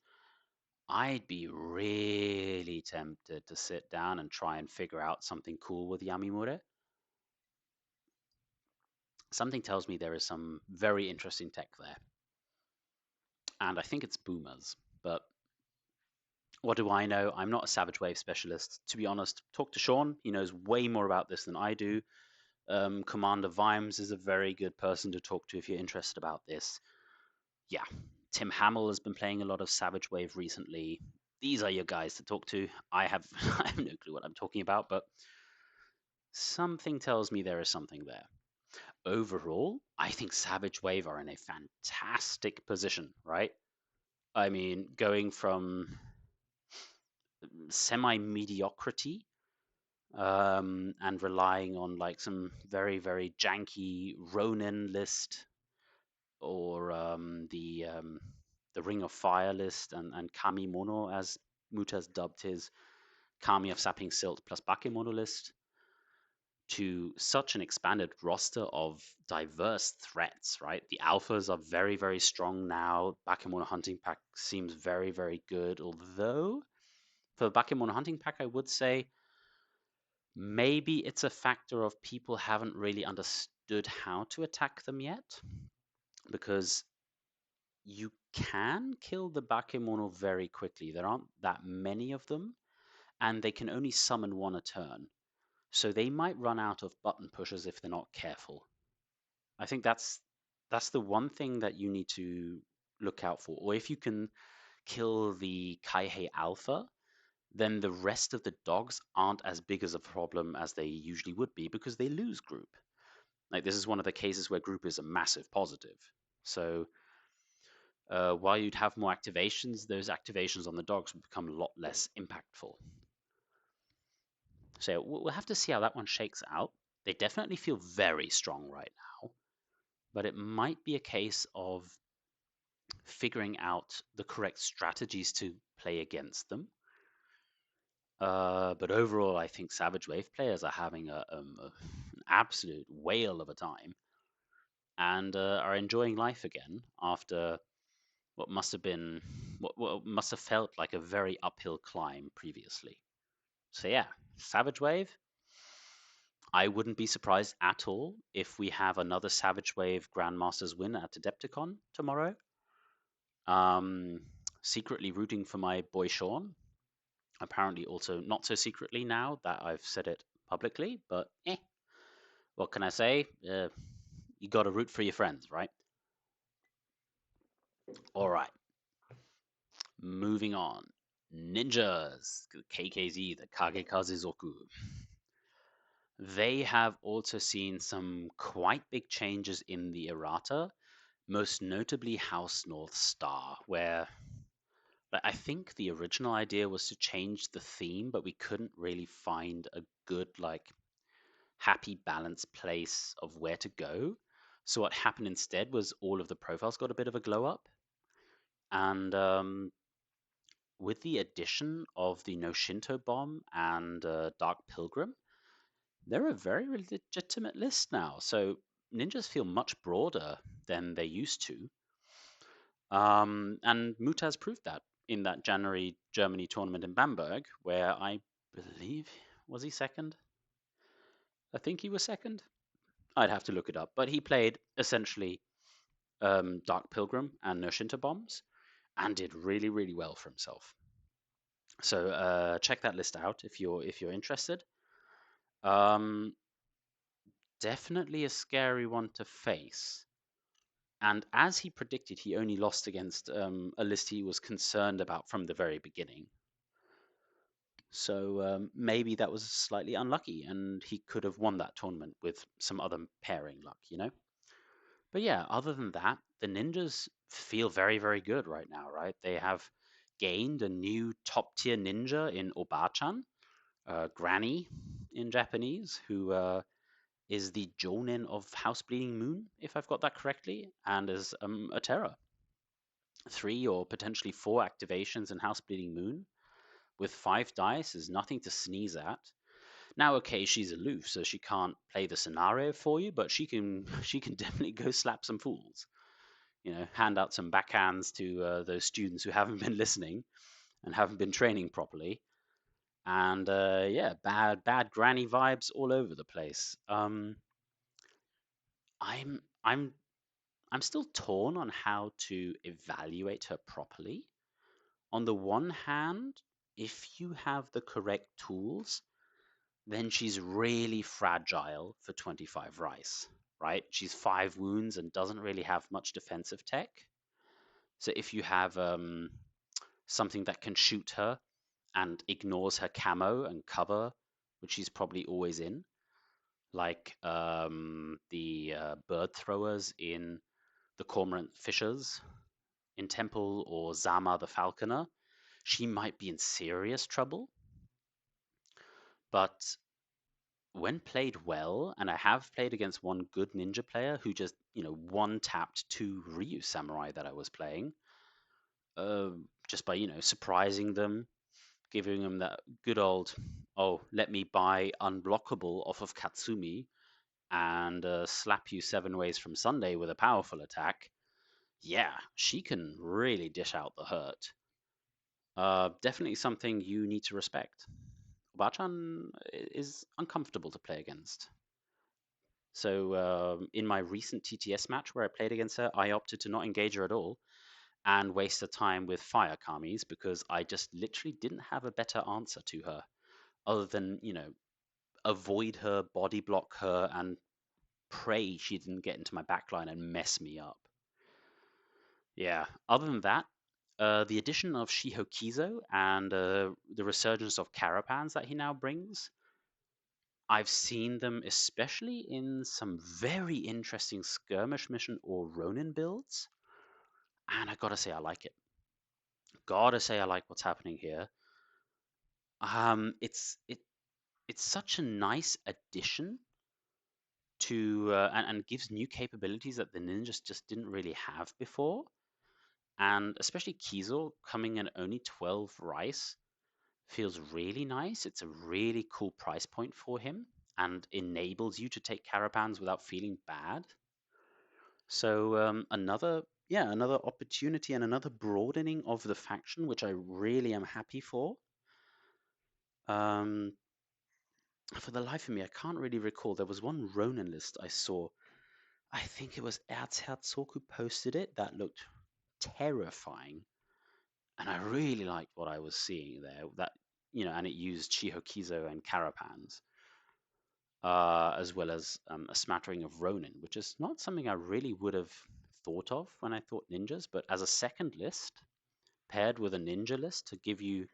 I'd be really tempted to sit down and try and figure out something cool with Yamimure. Something tells me there is some very interesting tech there. And I think it's boomers. But what do I know? I'm not a Savage Wave specialist. To be honest, talk to Sean. He knows way more about this than I do. Commander Vimes is a very good person to talk to if you're interested about this. Yeah, Tim Hamill has been playing a lot of Savage Wave recently. These are your guys to talk to. I have I have no clue what I'm talking about, but something tells me there is something there. Overall, I think Savage Wave are in a fantastic position, right? I mean, going from semi mediocrity and relying on like some very, very janky Ronin list or the Ring of Fire list and Kami Mono, as Muta's dubbed his Kami of Sapping Silt plus Bakemono list, to such an expanded roster of diverse threats, right? The alphas are very, very strong now. Bakemono Hunting Pack seems very, very good. Although, for Bakemono Hunting Pack, I would say maybe it's a factor of people haven't really understood how to attack them yet. Because you can kill the Bakemono very quickly. There aren't that many of them, and they can only summon one a turn. So they might run out of button pushers if they're not careful. I think that's the one thing that you need to look out for. Or if you can kill the Kaihei Alpha, then the rest of the dogs aren't as big as a problem as they usually would be because they lose group. Like this is one of the cases where group is a massive positive. So while you'd have more activations, those activations on the dogs would become a lot less impactful. So we'll have to see how that one shakes out. They definitely feel very strong right now, but it might be a case of figuring out the correct strategies to play against them. But overall, I think Savage Wave players are having an absolute whale of a time and are enjoying life again after what must have been what must have felt like a very uphill climb previously. So yeah, Savage Wave. I wouldn't be surprised at all if we have another Savage Wave Grandmasters win at Adepticon tomorrow. Um, Secretly rooting for my boy Sean. Apparently, also not so secretly now that I've said it publicly, but what can I say? You got to root for your friends, right? All right, moving on. Ninjas, the KKZ, the Kagekazuzoku. They have also seen some quite big changes in the errata, most notably House North Star, where I think the original idea was to change the theme, but we couldn't really find a good, happy, balanced place of where to go. So what happened instead was all of the profiles got a bit of a glow up, and with the addition of the No Shinto Bomb and Dark Pilgrim, they're a very legitimate list now. So ninjas feel much broader than they used to. And Mutaz proved that in that January Germany tournament in Bamberg, where I believe, was he second? I think he was second. I'd have to look it up. But he played essentially Dark Pilgrim and No Shinto Bombs and did really, really well for himself. So check that list out if you're interested. Um, Definitely a scary one to face. And as he predicted, he only lost against a list he was concerned about from the very beginning. So maybe that was slightly unlucky, and he could have won that tournament with some other pairing luck. But yeah, other than that, the ninjas feel very, very good right now, right? They have gained a new top tier ninja in Obachan, Granny in Japanese, who is the Jonin of House Bleeding Moon, if I've got that correctly, and is a terror. 3 or potentially 4 activations in House Bleeding Moon with 5 dice is nothing to sneeze at. Now, okay, she's aloof, so she can't play the scenario for you, but she can she can definitely go slap some fools. Hand out some backhands to those students who haven't been listening and haven't been training properly. And yeah, bad granny vibes all over the place. I'm I'm I'm still torn on how to evaluate her properly. On the one hand, if you have the correct tools, then she's really fragile for 25 rice, right? She's 5 wounds and doesn't really have much defensive tech. So if you have something that can shoot her and ignores her camo and cover, which she's probably always in, like the bird throwers in the Cormorant Fishers in Temple or Zama the Falconer, she might be in serious trouble. But when played well, and I have played against one good ninja player who just, one tapped 2 Ryu samurai that I was playing, uh, just by, surprising them, giving them that good old, oh, let me buy unblockable off of Katsumi and slap you 7 ways from Sunday with a powerful attack. Yeah, she can really dish out the hurt. Definitely something you need to respect. Bachan is uncomfortable to play against. So in my recent TTS match where I played against her, I opted to not engage her at all and waste the time with fire kamis because I just literally didn't have a better answer to her other than, avoid her, body block her, and pray she didn't get into my backline and mess me up. Yeah, other than that, the addition of Shiho Kizo and the resurgence of Carapans that he now brings, I've seen them especially in some very interesting skirmish mission or Ronin builds, and I gotta say I like it. Gotta say I like what's happening here. It's such a nice addition to and gives new capabilities that the ninjas just didn't really have before, and especially Kizo coming in only 12 rice feels really nice. It's a really cool price point for him and enables you to take Carapans without feeling bad. So another opportunity and another broadening of the faction, which I really am happy for. Um, for the life of me, I can't really recall. There was one Ronin list I saw. I think it was Erzherzog who posted it. That looked terrifying, and I really liked what I was seeing there. And it used Shiho Kizo and Carapans. as well as a smattering of Ronin, which is not something I really would have thought of when I thought ninjas, but as a second list, paired with a ninja list to give you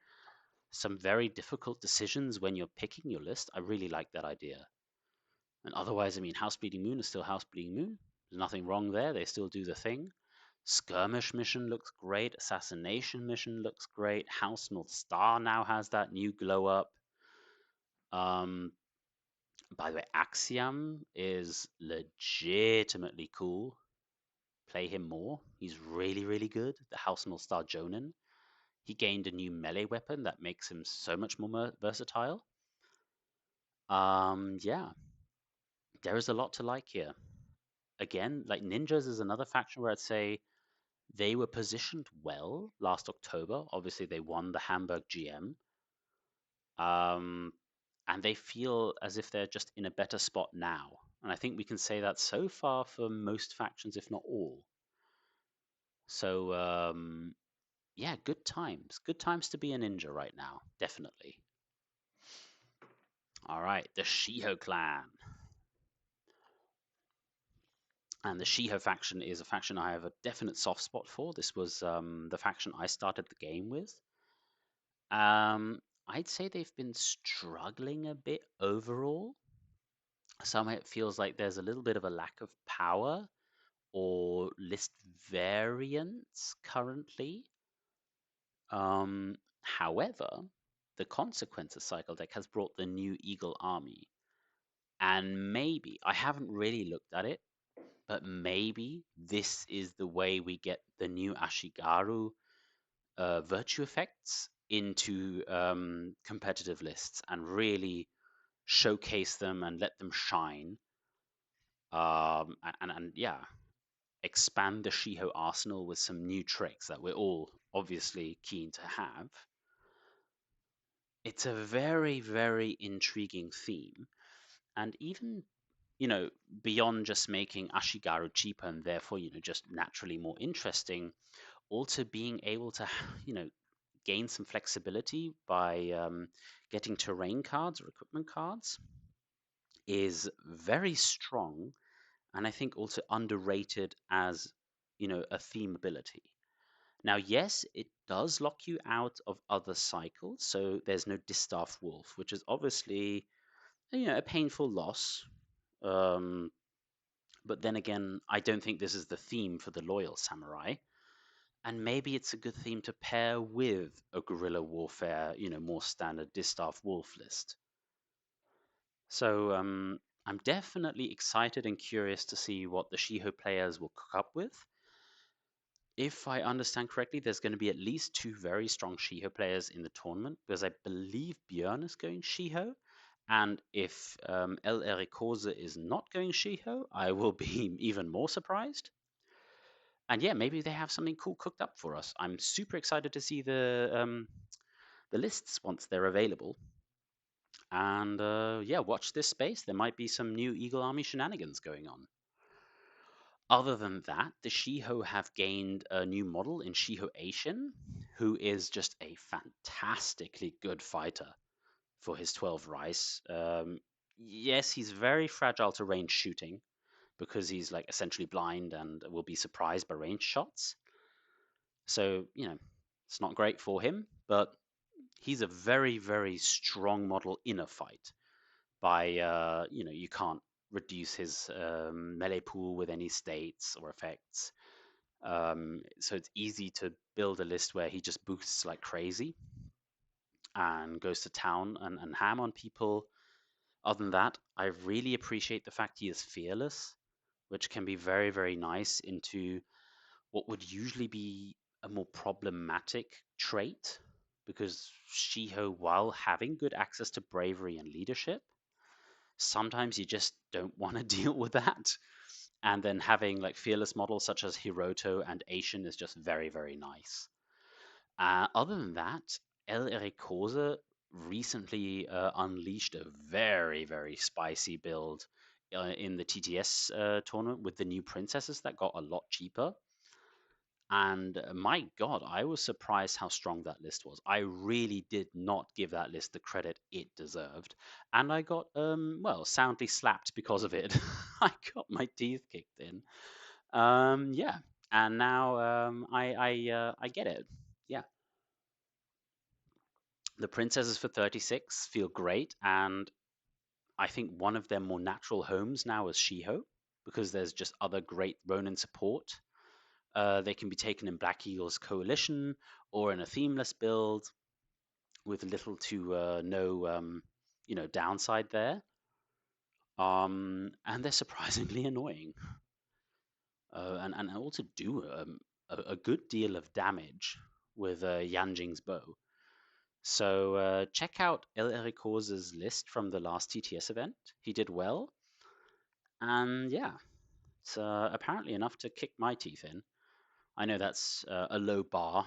some very difficult decisions when you're picking your list, I really like that idea. And otherwise, I mean, House Bleeding Moon is still House Bleeding Moon. There's nothing wrong there. They still do the thing. Skirmish mission looks great. Assassination mission looks great. House North Star now has that new glow up. Um, by the way, Axiom is legitimately cool. Play him more. He's really, really good. The House North Star Jonin. He gained a new melee weapon that makes him so much more versatile. Yeah, there is a lot to like here. Again, like ninjas is another faction where I'd say they were positioned well last October. Obviously, they won the Hamburg GM. Um, and they feel as if they're just in a better spot now. And I think we can say that so far for most factions, if not all. So, yeah, good times. Good times to be a ninja right now, definitely. All right, the Shiho clan. And the Shiho faction is a faction I have a definite soft spot for. This was the faction I started the game with. I'd say they've been struggling a bit overall. Somehow it feels like there's a little bit of a lack of power or list variants currently. However, the Consequences cycle deck has brought the new Eagle army. And maybe, I haven't really looked at it, but maybe this is the way we get the new Ashigaru virtue effects into competitive lists and really showcase them and let them shine. And yeah, expand the Shiho arsenal with some new tricks that we're all obviously keen to have. It's a very, very intriguing theme. And even, you know, beyond just making Ashigaru cheaper and therefore, just naturally more interesting, also being able to, you know, gain some flexibility by getting terrain cards or equipment cards is very strong, and I think also underrated as, a theme ability. Now, yes, it does lock you out of other cycles, so there's no Distaff Wolf, which is obviously, a painful loss. Um, but then again, I don't think this is the theme for the Loyal Samurai. And maybe it's a good theme to pair with a guerrilla warfare, more standard Distaff Wolf list. So I'm definitely excited and curious to see what the Shiho players will cook up with. If I understand correctly, there's going to be at least two very strong Shiho players in the tournament because I believe Björn is going Shiho. And if El Ericosa is not going Shiho, I will be even more surprised. And yeah, maybe they have something cool cooked up for us. I'm super excited to see the lists once they're available. And yeah, watch this space. There might be some new Eagle Army shenanigans going on. Other than that, the Shiho have gained a new model in Shiho Aishin, who is just a fantastically good fighter for his 12 rice. Yes, he's very fragile to range shooting because he's like essentially blind and will be surprised by range shots. So, it's not great for him, but he's a very, very strong model in a fight. By you can't reduce his melee pool with any states or effects. So it's easy to build a list where he just boosts like crazy and goes to town and ham on people. Other than that, I really appreciate the fact he is fearless, which can be very, very nice into what would usually be a more problematic trait. Because Shiho, while having good access to bravery and leadership, sometimes you just don't want to deal with that. And then having like fearless models such as Hiroto and Asian is just very, very nice. Other than that, El Ericosa recently unleashed a very, very spicy build in the TTS tournament with the new princesses that got a lot cheaper. And my God, I was surprised how strong that list was. I really did not give that list the credit it deserved. And I got, well, soundly slapped because of it. I got my teeth kicked in. Yeah. And now I get it. Yeah. The princesses for 36 feel great. And I think one of their more natural homes now is Shiho because there's just other great Ronin support. They can be taken in Black Eagle's coalition or in a themeless build with little to no, downside there. And they're surprisingly annoying, and also do a good deal of damage with Yanjing's bow. So check out El Ericosa's list from the last TTS event. He did well, and yeah, it's apparently enough to kick my teeth in. I know that's a low bar,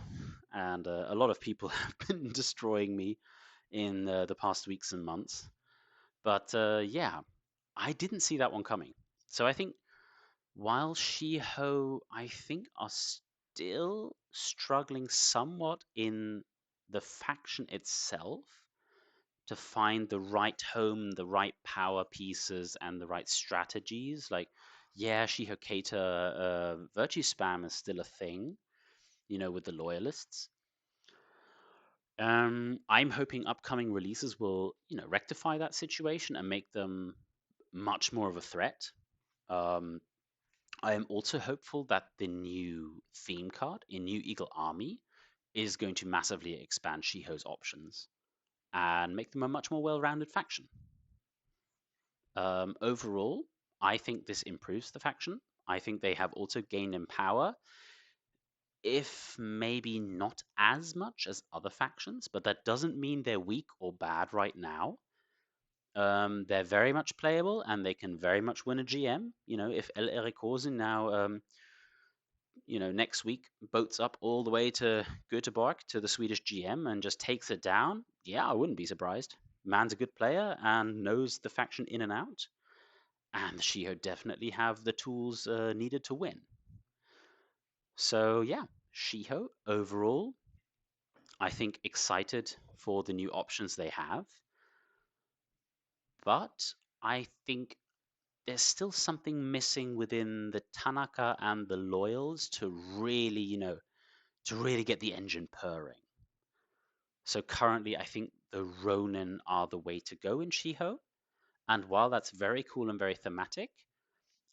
and a lot of people have been destroying me in the past weeks and months. But yeah, I didn't see that one coming. So I think while Shiho, I think, are still struggling somewhat in the faction itself to find the right home, the right power pieces, and the right strategies. Like, yeah, Shiho Keita virtue spam is still a thing, with the loyalists. I'm hoping upcoming releases will, rectify that situation and make them much more of a threat. Um, I am also hopeful that the new theme card in New Eagle Army is going to massively expand Shiho's options and make them a much more well-rounded faction. Overall, I think this improves the faction. I think they have also gained in power, if maybe not as much as other factions, but that doesn't mean they're weak or bad right now. They're very much playable and they can very much win a GM. If El Ericosen now, next week boats up all the way to Göteborg to the Swedish GM and just takes it down, yeah, I wouldn't be surprised. Man's a good player and knows the faction in and out. And the Shiho definitely have the tools needed to win. So yeah, Shiho overall, I think excited for the new options they have, but I think there's still something missing within the Tanaka and the Loyals to really, to really get the engine purring. So currently, I think the Ronin are the way to go in Shiho. And while that's very cool and very thematic,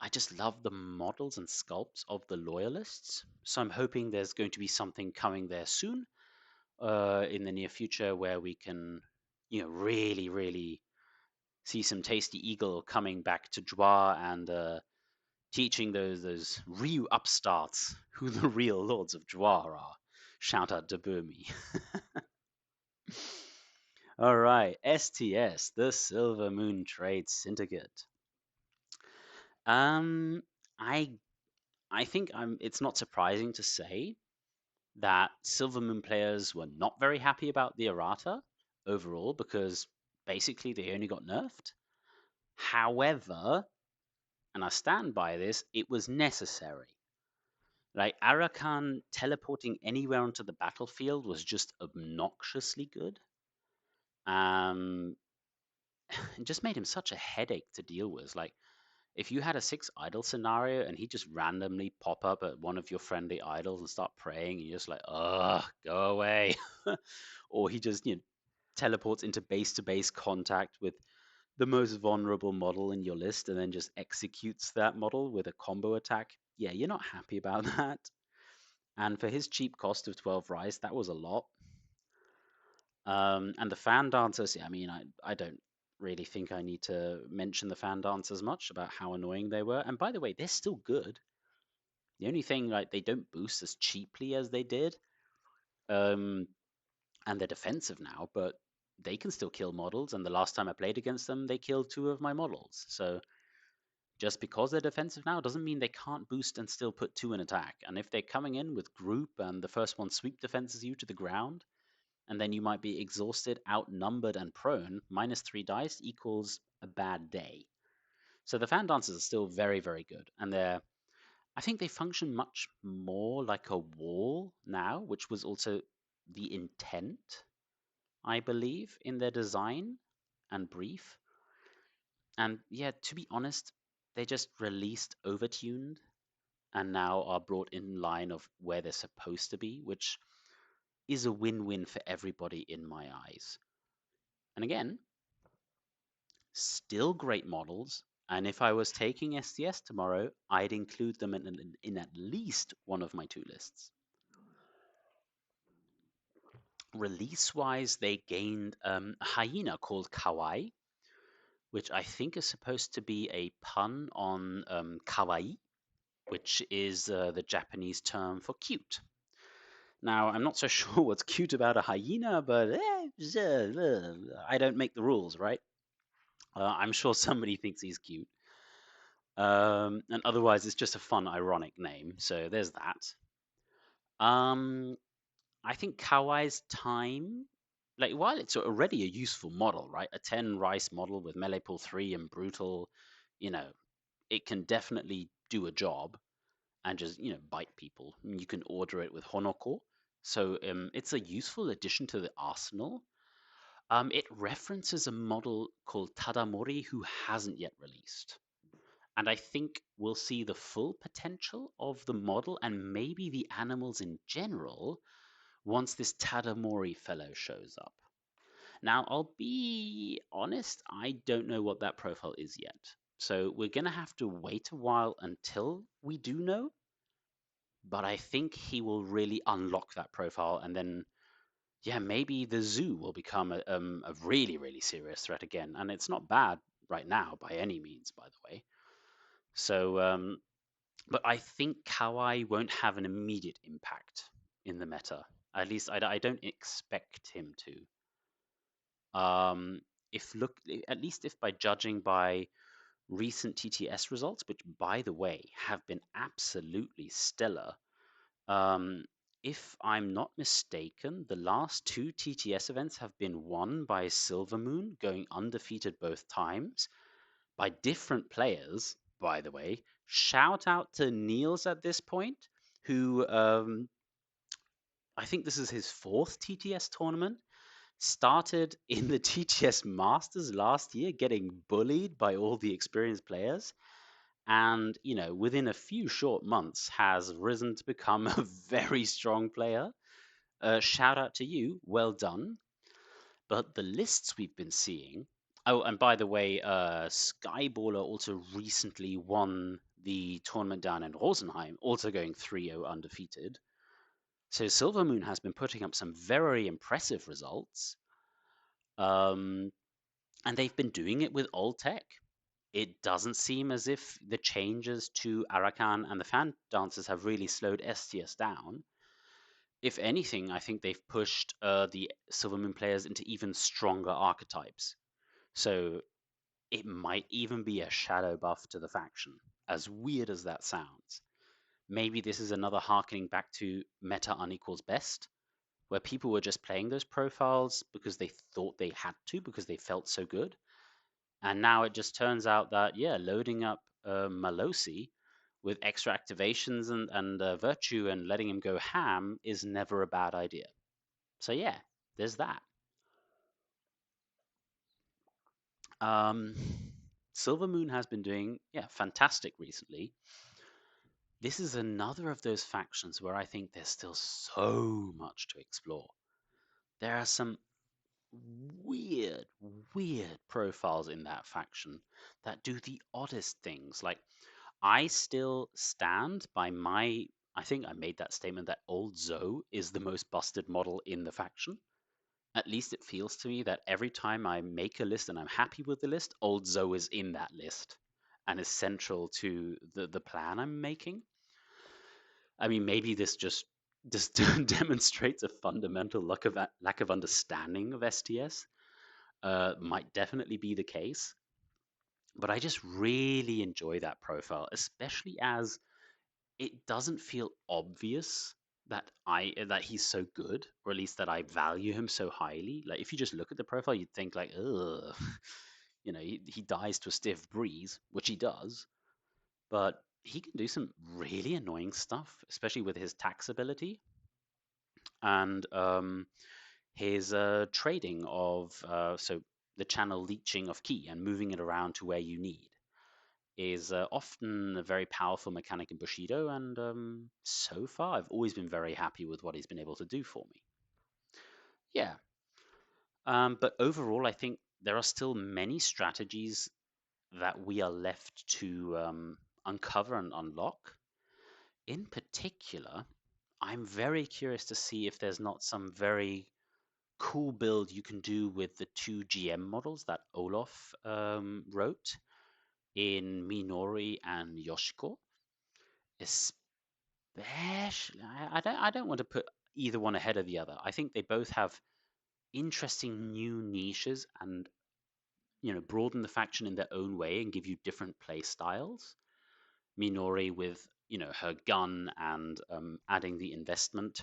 I just love the models and sculpts of the Loyalists. So I'm hoping there's going to be something coming there soon in the near future where we can, really, really see some tasty eagle coming back to Joie and teaching those Ryu upstarts who the real lords of Joie are. Shout out to Burmi. All right, STS, the Silvermoon Trade Syndicate. Um, I I think it's not surprising to say that Silvermoon players were not very happy about the errata overall because basically they only got nerfed. However, and I stand by this, it was necessary. Like Arakan teleporting anywhere onto the battlefield was just obnoxiously good. Um, it just made him such a headache to deal with. Like if you had a 6 idol scenario and he just randomly pop up at one of your friendly idols and start praying, and you're just like, ugh, go away. Or he just, teleports into base to base contact with the most vulnerable model in your list and then just executes that model with a combo attack. Yeah, you're not happy about that. And for his cheap cost of 12 rice, that was a lot. And the fan dancers, yeah, I mean, I don't really think I need to mention the fan dancers much about how annoying they were. And by the way, they're still good. The only thing, like, they don't boost as cheaply as they did. Um, and they're defensive now, but they can still kill models. And the last time I played against them, they killed 2 of my models. So just because they're defensive now doesn't mean they can't boost and still put 2 in attack. And if they're coming in with group and the first one sweep defenses you to the ground, and then you might be exhausted, outnumbered, and prone, -3 dice equals a bad day. So the fan dancers are still very, very good, and they're I think they function much more like a wall now, which was also the intent, I believe, in their design and brief. And yeah, to be honest, they just released overtuned and now are brought in line of where they're supposed to be, which is a win-win for everybody in my eyes. And again, still great models. And if I was taking STS tomorrow, I'd include them in at least one of my two lists. Release-wise, they gained a hyena called Kawaii, which I think is supposed to be a pun on kawaii, which is the Japanese term for cute. Now, I'm not so sure what's cute about a hyena, but I don't make the rules, right? I'm sure somebody thinks he's cute. And otherwise, it's just a fun, ironic name. So there's that. Um, I think Kawai's time, like while it's already a useful model, right? A 10 rice model with melee pull 3 and brutal, you know, it can definitely do a job and just, bite people. You can order it with Honoko. So it's a useful addition to the arsenal. It references a model called Tadamori who hasn't yet released. And I think we'll see the full potential of the model and maybe the animals in general once this Tadamori fellow shows up. Now, I'll be honest, I don't know what that profile is yet. So we're going to have to wait a while until we do know. But I think he will really unlock that profile. And then, yeah, maybe the zoo will become a really, really serious threat again. And it's not bad right now by any means, by the way. So, but I think Kawhi won't have an immediate impact in the meta. At least I don't expect him to. If look, at least if by judging by recent TTS results, which by the way have been absolutely stellar. Um, if I'm not mistaken, the last two TTS events have been won by Silvermoon, going undefeated both times by different players, by the way. Shout out to Niels at this point, who I think this is his fourth TTS tournament. Started in the TTS Masters last year, getting bullied by all the experienced players. And, within a few short months has risen to become a very strong player. Shout out to you. Well done. But the lists we've been seeing. Oh, and by the way, Skyballer also recently won the tournament down in Rosenheim, also going 3-0 undefeated. So Silvermoon has been putting up some very impressive results. Um, and they've been doing it with old tech. It doesn't seem as if the changes to Arakan and the fan dances have really slowed STS down. If anything, I think they've pushed the Silvermoon players into even stronger archetypes. So it might even be a shadow buff to the faction, as weird as that sounds. Maybe this is another harkening back to meta unequals best, where people were just playing those profiles because they thought they had to, because they felt so good. And now it just turns out that, yeah, loading up Malosi with extra activations and virtue and letting him go ham is never a bad idea. So, yeah, there's that. Um, Silvermoon has been doing, yeah, fantastic recently. This is another of those factions where I think there's still so much to explore. There are some weird, weird profiles in that faction that do the oddest things. Like, I still stand by my. I think I made that statement that old Zoe is the most busted model in the faction. At least it feels to me that every time I make a list and I'm happy with the list, old Zoe is in that list and is central to the plan I'm making. I mean, maybe this just demonstrates a fundamental lack of understanding of STS. Might definitely be the case, but I just really enjoy that profile, especially as it doesn't feel obvious that he's so good, or at least that I value him so highly. Like if you just look at the profile, you'd think like, ugh, he dies to a stiff breeze, which he does. But he can do some really annoying stuff, especially with his tax ability and his trading of so the channel leeching of key and moving it around to where you need is often a very powerful mechanic in Bushido, and so far I've always been very happy with what he's been able to do for me. Yeah, but overall, I think there are still many strategies that we are left to uncover and unlock. In particular, I'm very curious to see if there's not some very cool build you can do with the two GM models that Olaf wrote in Minori and Yoshiko. Especially, I don't want to put either one ahead of the other. I think they both have interesting new niches and broaden the faction in their own way and give you different play styles. Minori with her gun and adding the investment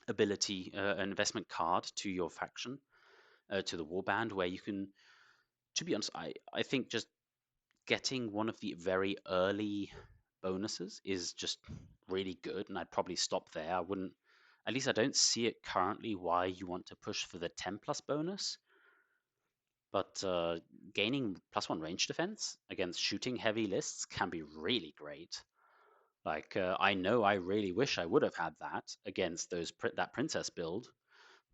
ability, investment card to your faction, to the warband, where you can. To be honest, I think just getting one of the very early bonuses is just really good, and I'd probably stop there. I wouldn't. At least I don't see it currently why you want to push for the 10 plus bonus. But gaining +1 range defense against shooting heavy lists can be really great. Like I know I really wish I would have had that against that princess build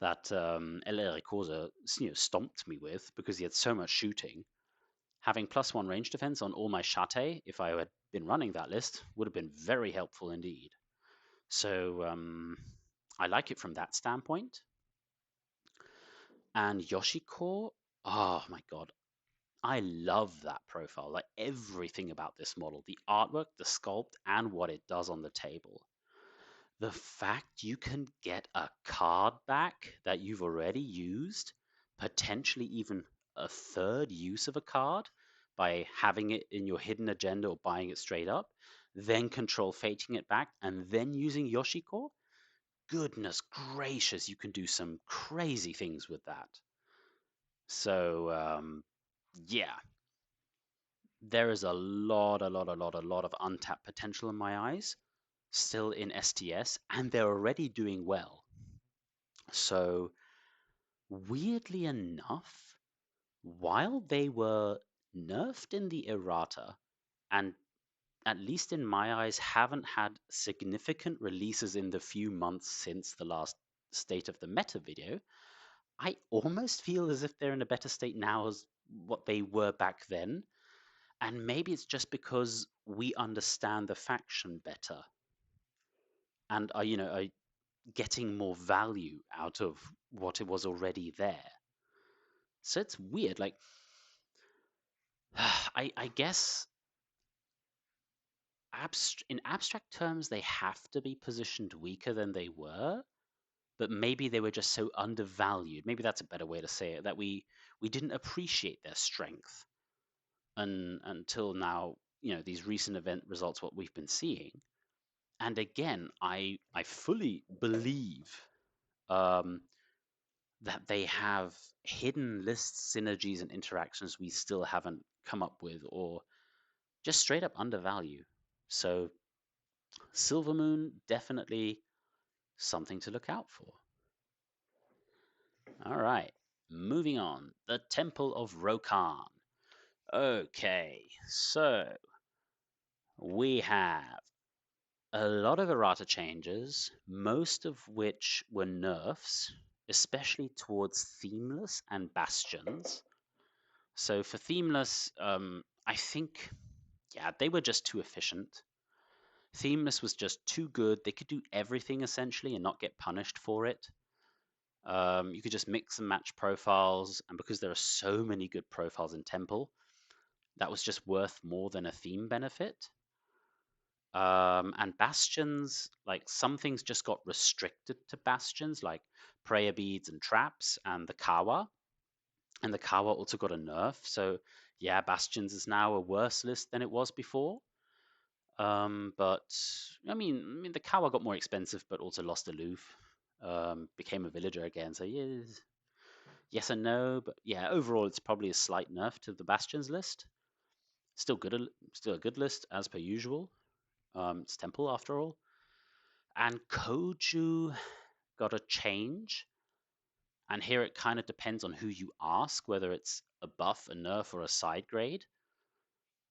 that El Cosa stomped me with because he had so much shooting. Having +1 range defense on all my Shate, if I had been running that list, would have been very helpful indeed. So I like it from that standpoint. And Yoshiko, oh my god, I love that profile. Like everything about this model, the artwork, the sculpt, and what it does on the table. The fact you can get a card back that you've already used, potentially even a third use of a card by having it in your hidden agenda or buying it straight up, then control fating it back, and then using Yoshiko. Goodness gracious, you can do some crazy things with that. So, yeah, there is a lot of untapped potential in my eyes still in STS, and they're already doing well. So, weirdly enough, while they were nerfed in the errata, and at least in my eyes, haven't had significant releases in the few months since the last State of the Meta video, I almost feel as if they're in a better state now as what they were back then. And maybe it's just because we understand the faction better and are getting more value out of what it was already there. So it's weird. Like, I guess in abstract terms, they have to be positioned weaker than they were, but maybe they were just so undervalued. Maybe that's a better way to say it, that we didn't appreciate their strength until now. These recent event results, what we've been seeing. And again, I fully believe um, that they have hidden lists, synergies, and interactions we still haven't come up with, or just straight up undervalue. So Silvermoon, definitely something to look out for. All right, moving on. The Temple of Rokan. Okay, so we have a lot of errata changes, most of which were nerfs, especially towards Themeless and Bastions. So for Themeless, I think, yeah, they were just too efficient. Themeless was just too good. They could do everything essentially and not get punished for it. You could just mix and match profiles, and because there are so many good profiles in Temple, that was just worth more than a theme benefit. And bastions, like some things just got restricted to bastions, like prayer beads and traps, and the Kawa. And the Kawa also got a nerf. So yeah, bastions is now a worse list than it was before. But I mean, the Kawa got more expensive, but also lost aloof. Became a villager again. So yes and no. But yeah, overall, it's probably a slight nerf to the bastions list. Still good, still a good list as per usual. It's Temple after all. And Koju got a change. And here it kind of depends on who you ask, whether it's a buff, a nerf, or a side grade.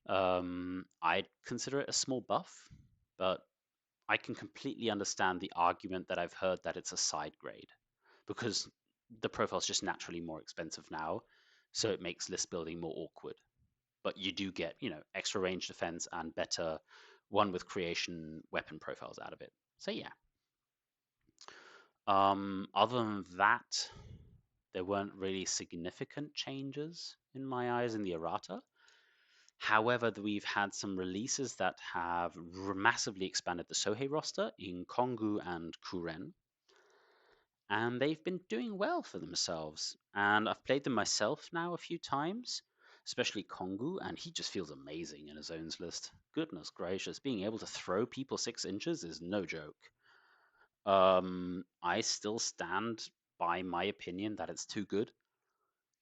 I'd consider it a small buff, but I can completely understand the argument that I've heard that it's a side grade because the profile's just naturally more expensive now, so it makes list building more awkward. But you do get, extra range defense and better one with creation weapon profiles out of it. So yeah. Other than that, there weren't really significant changes in my eyes in the errata. However, we've had some releases that have massively expanded the Sohei roster in Kongu and Kuren, and they've been doing well for themselves. And I've played them myself now a few times, especially Kongu, and he just feels amazing in his zones list. Goodness gracious, being able to throw people 6 inches is no joke. I still stand by my opinion that it's too good.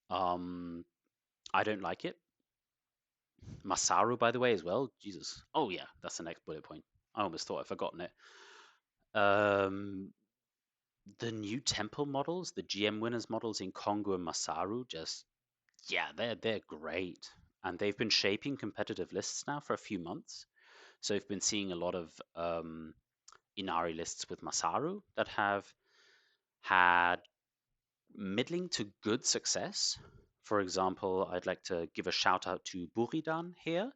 I don't like it. Masaru, by the way, as well. Jesus. Oh yeah, that's the next bullet point. I almost thought I'd forgotten it. Um, the new temple models, the GM winners models in Kongo and Masaru, just yeah, they're great, and they've been shaping competitive lists now for a few months. So I've been seeing a lot of Inari lists with Masaru that have had middling to good success. For example, I'd like to give a shout out to Buridan here,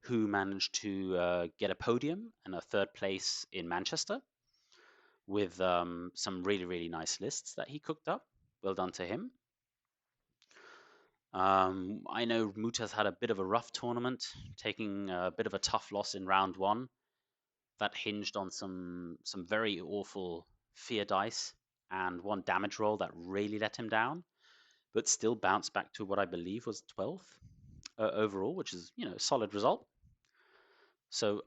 who managed to get a podium and a third place in Manchester with some really, really nice lists that he cooked up. Well done to him. I know Muta's had a bit of a rough tournament, taking a bit of a tough loss in round one. That hinged on some very awful fear dice and one damage roll that really let him down, but still bounced back to what I believe was 12th overall, which is a solid result. So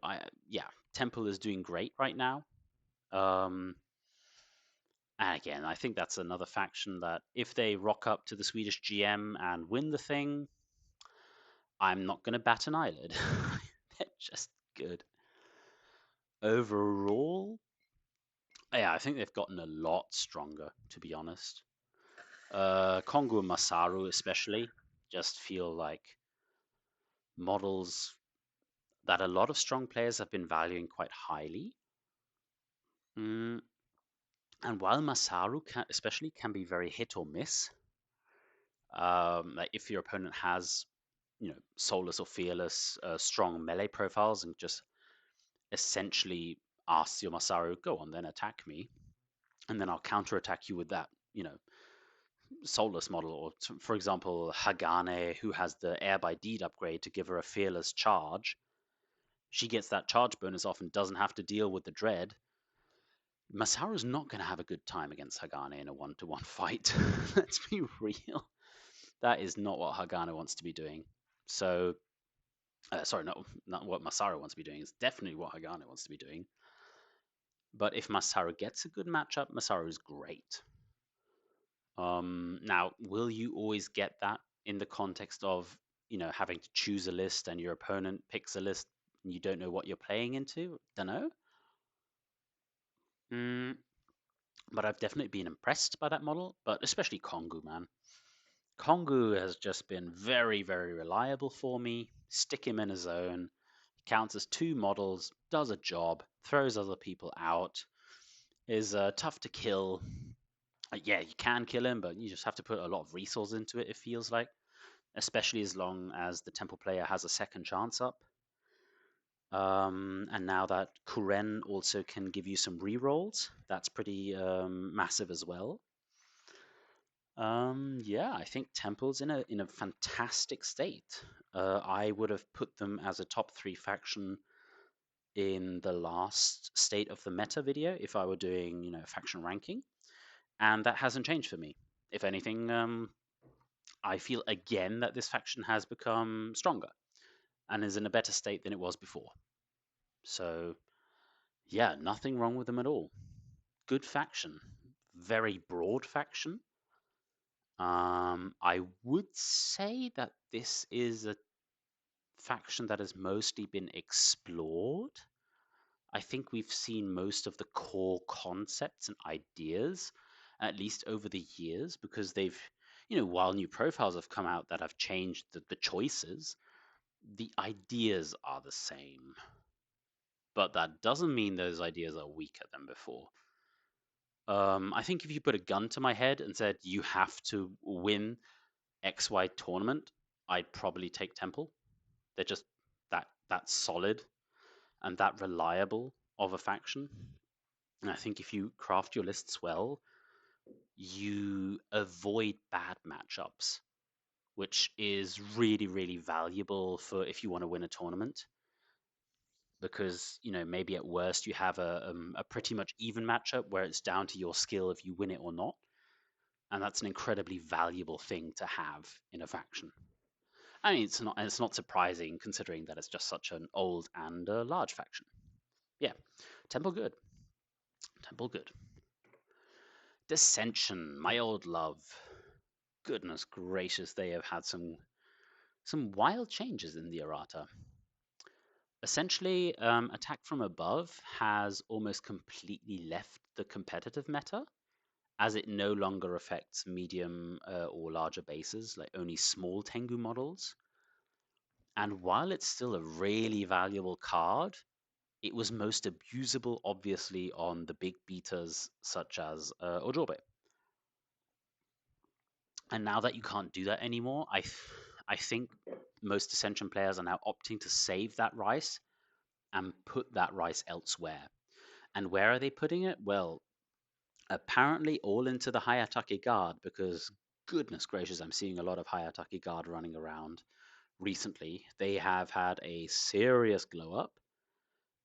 yeah, Temple is doing great right now. Um, and again, I think that's another faction that if they rock up to the Swedish GM and win the thing, I'm not going to bat an eyelid. They're just good. Overall, yeah, I think they've gotten a lot stronger, to be honest. Kongo and Masaru, especially, just feel like models that a lot of strong players have been valuing quite highly. Mm, and while Masaru especially can be very hit or miss, like if your opponent has, soulless or fearless, strong melee profiles, and just essentially asks your Masaru, go on, then attack me, and then I'll counterattack you with that, soulless model. Or, for example, Hagane, who has the Air by Deed upgrade to give her a fearless charge. She gets that charge bonus off and doesn't have to deal with the dread. Masaru's not going to have a good time against Hagane in a one-to-one fight. Let's be real. That is not what Hagane wants to be doing. So, sorry, not what Masaru wants to be doing. It's definitely what Hagane wants to be doing. But if Masaru gets a good matchup, Masaru is great. Now, will you always get that in the context of, having to choose a list and your opponent picks a list and you don't know what you're playing into? Don't know. Mm, but I've definitely been impressed by that model, but especially Kongu, man. Kongu has just been very, very reliable for me. Stick him in a zone, counts as 2 models, does a job, throws other people out, is tough to kill. Yeah, you can kill him, but you just have to put a lot of resource into it, it feels like, especially as long as the temple player has a second chance up. And now that Kuren also can give you some rerolls, that's pretty massive as well. Yeah, I think Temple's in a fantastic state. I would have put them as a top 3 faction in the last state of the meta video if I were doing, faction ranking, and that hasn't changed for me. If anything, I feel again that this faction has become stronger and is in a better state than it was before. So, yeah, nothing wrong with them at all. Good faction, very broad faction. I would say that this is a faction that has mostly been explored. I think we've seen most of the core concepts and ideas, at least over the years, because they've, while new profiles have come out that have changed the choices, the ideas are the same. But that doesn't mean those ideas are weaker than before. I think if you put a gun to my head and said you have to win XY tournament, I'd probably take Temple. They're just that solid and that reliable of a faction. And I think if you craft your lists well, you avoid bad matchups, which is really, really valuable for if you want to win a tournament. Because maybe at worst you have a pretty much even matchup where it's down to your skill if you win it or not, and that's an incredibly valuable thing to have in a faction. I mean, it's not surprising considering that it's just such an old and large faction. Yeah, Temple good, Temple good. Descension, my old love. Goodness gracious, they have had some wild changes in the errata. Essentially, attack from above has almost completely left the competitive meta, as it no longer affects medium or larger bases, like only small Tengu models. And while it's still a really valuable card, it was most abusable, obviously, on the big beaters such as Ojobe. And now that you can't do that anymore, I think most Descension players are now opting to save that rice and put that rice elsewhere. And where are they putting it? Well, apparently all into the Hayatake guard, because goodness gracious, I'm seeing a lot of Hayatake guard running around recently. They have had a serious glow up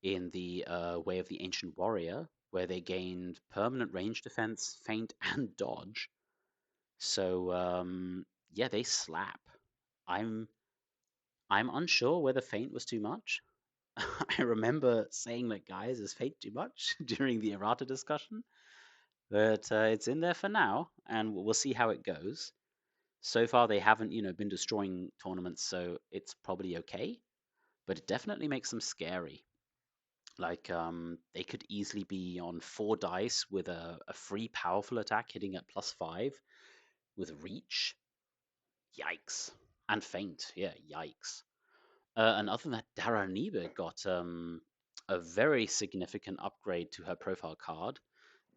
in the Way of the Ancient Warrior, where they gained permanent range defense, feint, and dodge. So yeah, they slap. I'm I'm unsure whether feint was too much. I remember saying that, guys, is feint too much during the errata discussion, but it's in there for now, and we'll see how it goes. So far, they haven't, been destroying tournaments, so it's probably okay. But it definitely makes them scary. Like, they could easily be on 4 dice with a free powerful attack hitting at +5 with reach. Yikes. And feint. Yeah, yikes. And other than that, Dara Niba got a very significant upgrade to her profile card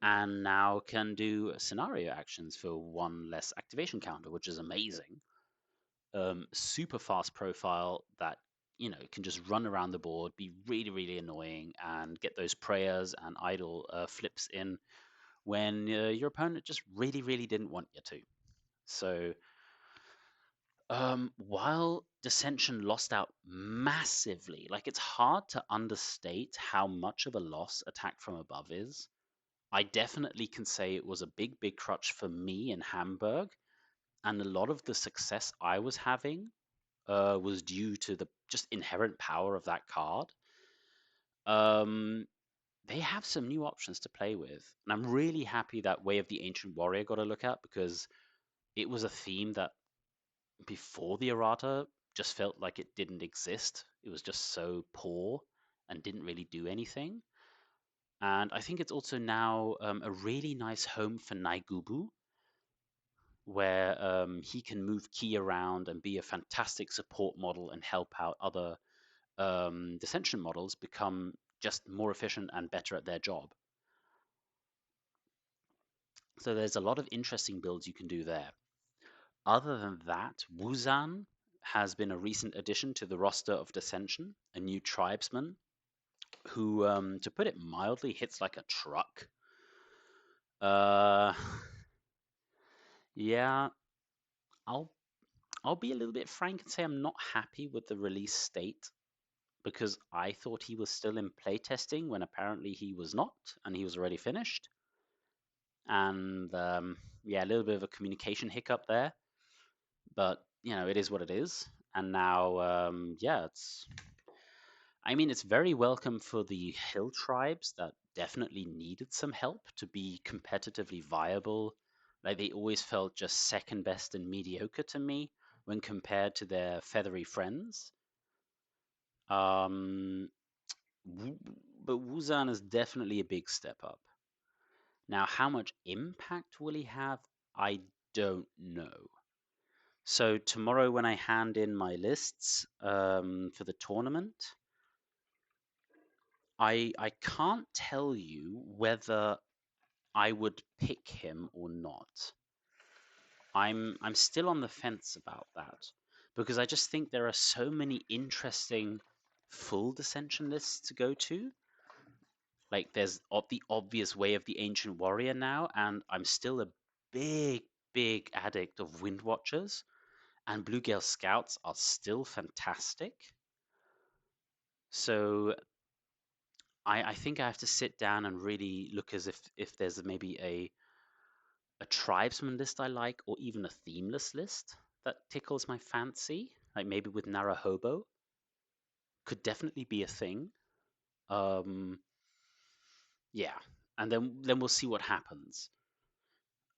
and now can do scenario actions for 1 less activation counter, which is amazing. Super fast profile that can just run around the board, be really really annoying, and get those prayers and idle flips in when your opponent just really really didn't want you to. So while Descension lost out massively, like it's hard to understate how much of a loss attack from above is. I definitely can say it was a big, big crutch for me in Hamburg, and a lot of the success I was having was due to the just inherent power of that card. Um, they have some new options to play with, and I'm really happy that Way of the Ancient Warrior got a look at because it was a theme that before the errata just felt like it didn't exist. It was just so poor and didn't really do anything. And I think it's also now a really nice home for Naigubu, where he can move key around and be a fantastic support model and help out other Descension models become just more efficient and better at their job. So there's a lot of interesting builds you can do there. Other than that, Wuzan has been a recent addition to the roster of Descension, a new tribesman who, to put it mildly, hits like a truck. Uh, yeah, I'll I'll be a little bit frank and say I'm not happy with the release state because I thought he was still in playtesting when apparently he was not, and he was already finished. And yeah, a little bit of a communication hiccup there, but it is what it is. And now, yeah, I mean, it's very welcome for the hill tribes that definitely needed some help to be competitively viable. Like they always felt just second best and mediocre to me when compared to their feathery friends. Um, but Wuzan is definitely a big step up. Now, how much impact will he have? I don't know. So tomorrow, when I hand in my lists for the tournament, I can't tell you whether I would pick him or not. I'm still on the fence about that because I just think there are so many interesting full Descension lists to go to. Like there's the obvious way of the Ancient Warrior now, and I'm still a big, big addict of Wind Watchers, and Bluegale Scouts are still fantastic. So I think I have to sit down and really look as if there's maybe a tribesman list I like, or even a themeless list that tickles my fancy. Like maybe with Narahobo could definitely be a thing. Um, yeah, and then we'll see what happens.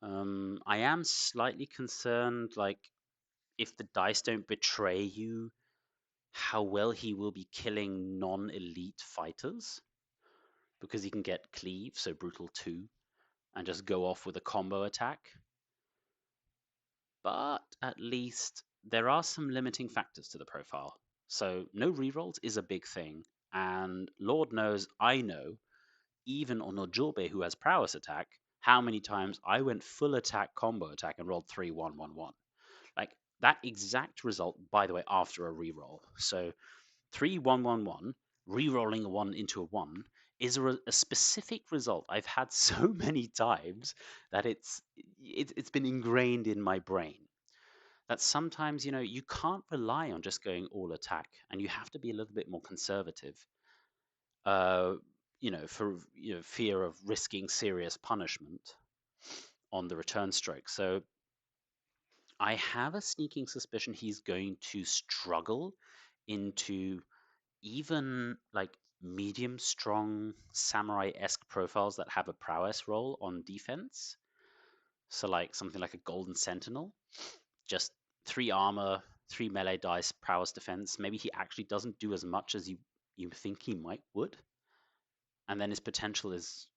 I am slightly concerned, like if the dice don't betray you, how well he will be killing non-elite fighters, because he can get cleave, so brutal 2, and just go off with a combo attack. But at least there are some limiting factors to the profile. So no rerolls is a big thing, and Lord knows I know, even on Ojobe who has prowess attack, how many times I went full attack combo attack and rolled 3-1-1-1. Like that exact result, by the way, after a reroll. So 3-1-1-1, rerolling a 1 into a 1 is a specific result I've had so many times that it's been ingrained in my brain that sometimes you can't rely on just going all attack, and you have to be a little bit more conservative, uh for fear of risking serious punishment on the return stroke. So I have a sneaking suspicion he's going to struggle into even like medium strong samurai-esque profiles that have a prowess roll on defense. So like something like a golden sentinel, just 3 armor, 3 melee dice, prowess defense. Maybe he actually doesn't do as much as you think he might would, and then his potential is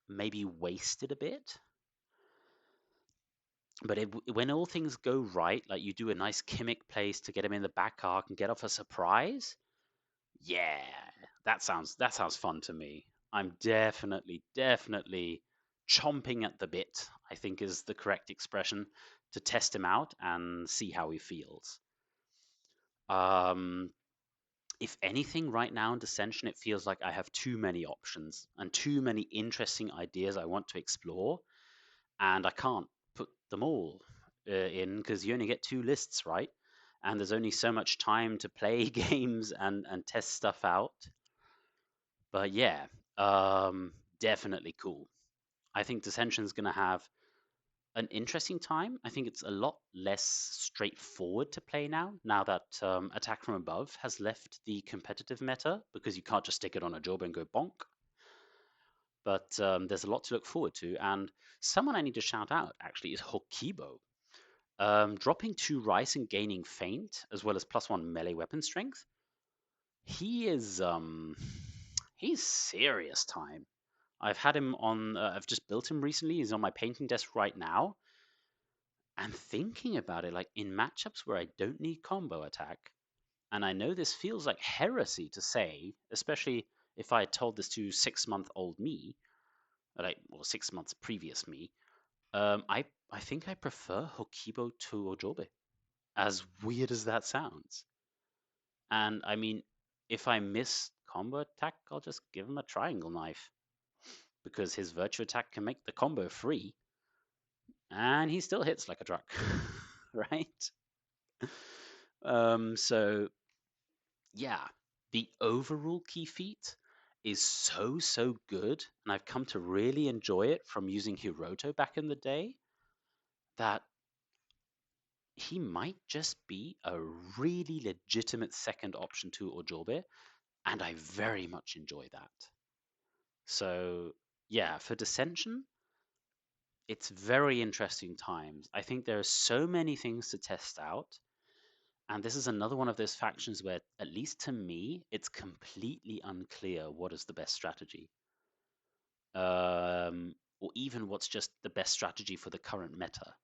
maybe wasted a bit. But when all things go right, like you do a nice Kimmick place to get him in the back arc and get off a surprise, yeah, that sounds fun to me. I'm definitely chomping at the bit, I think is the correct expression, to test him out and see how he feels. Um, if anything, right now in Descension, it feels like I have too many options and too many interesting ideas I want to explore, and I can't put them all in because you only get 2 lists, right? And there's only so much time to play games and test stuff out. But yeah, definitely cool. I think Dissension's going to have an interesting time. I think it's a lot less straightforward to play now that Attack from Above has left the competitive meta, because you can't just stick it on a job and go bonk. But there's a lot to look forward to. And someone I need to shout out actually is Hokibo. Dropping 2 rice and gaining feint, as well as +1 melee weapon strength. He is he's serious time. I've had him on. I've just built him recently. He's on my painting desk right now. And thinking about it, like in matchups where I don't need combo attack, and I know this feels like heresy to say, especially if I had told this to 6-month-old me, like well 6 months previous me. I think I prefer Hokibo to Ojobe, as weird as that sounds. And I mean, if I miss combo attack, I'll just give him a triangle knife, because his virtue attack can make the combo free, and he still hits like a truck, right? So yeah, the overall key feat is so good, and I've come to really enjoy it from using Hiroto back in the day, that he might just be a really legitimate second option to Ojobe, and I very much enjoy that. So yeah, for Dissension, it's very interesting times. I think there are so many things to test out, And this is another one of those factions where, at least to me, it's completely unclear what is the best strategy. Or even what's just the best strategy for the current meta.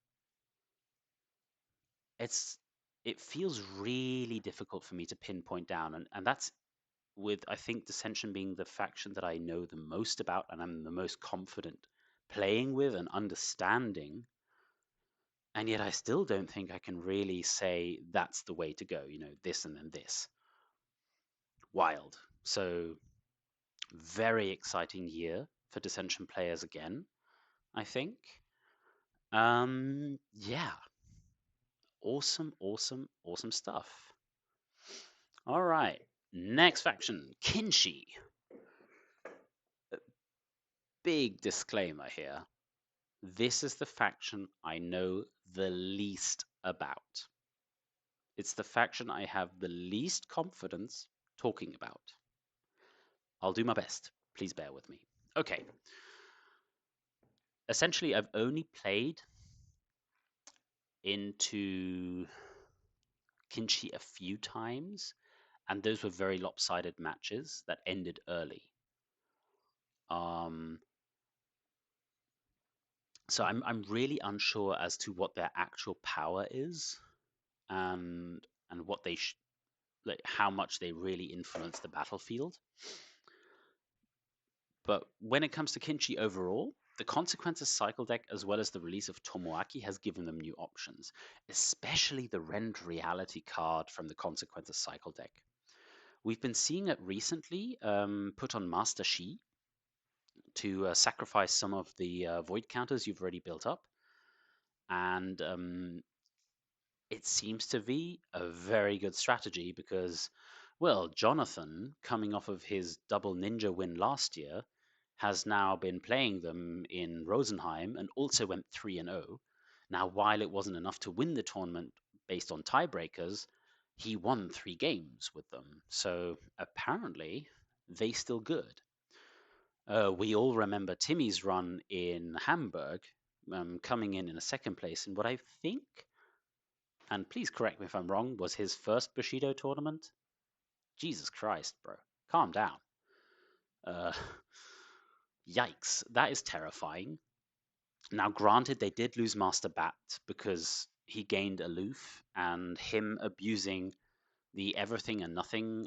It feels really difficult for me to pinpoint down, and that's with, I think, Descension being the faction that I know the most about and I'm the most confident playing with and understanding. And yet I still don't think I can really say that's the way to go, this and then this. Wild. So, very exciting year for Descension players again, I think. Yeah, awesome, awesome, awesome stuff. All right, next faction, Kinshi. Big disclaimer here. This is the faction I know the least about. It's the faction I have the least confidence talking about. I'll do my best. Please bear with me. Okay. Essentially, I've only played into Kinshi a few times, and those were very lopsided matches that ended early. Um, so I'm really unsure as to what their actual power is, and what they like how much they really influence the battlefield. But when it comes to Kinshi overall, the Consequences cycle deck, as well as the release of Tomoaki, has given them new options, especially the Rend Reality card from the Consequences cycle deck. We've been seeing it recently put on Master Shi to sacrifice some of the void counters you've already built up. And it seems to be a very good strategy because, well, Jonathan, coming off of his double ninja win last year, has now been playing them in Rosenheim and also went 3-0. Now, while it wasn't enough to win the tournament based on tiebreakers, he won 3 games with them. So apparently, they still good. We all remember Timmy's run in Hamburg, coming in a second place in what I think, and please correct me if I'm wrong, was his first Bushido tournament. Jesus Christ, bro. Calm down. Uh, yikes. That is terrifying. Now, granted, they did lose Master Bat because he gained aloof, and him abusing the everything and nothing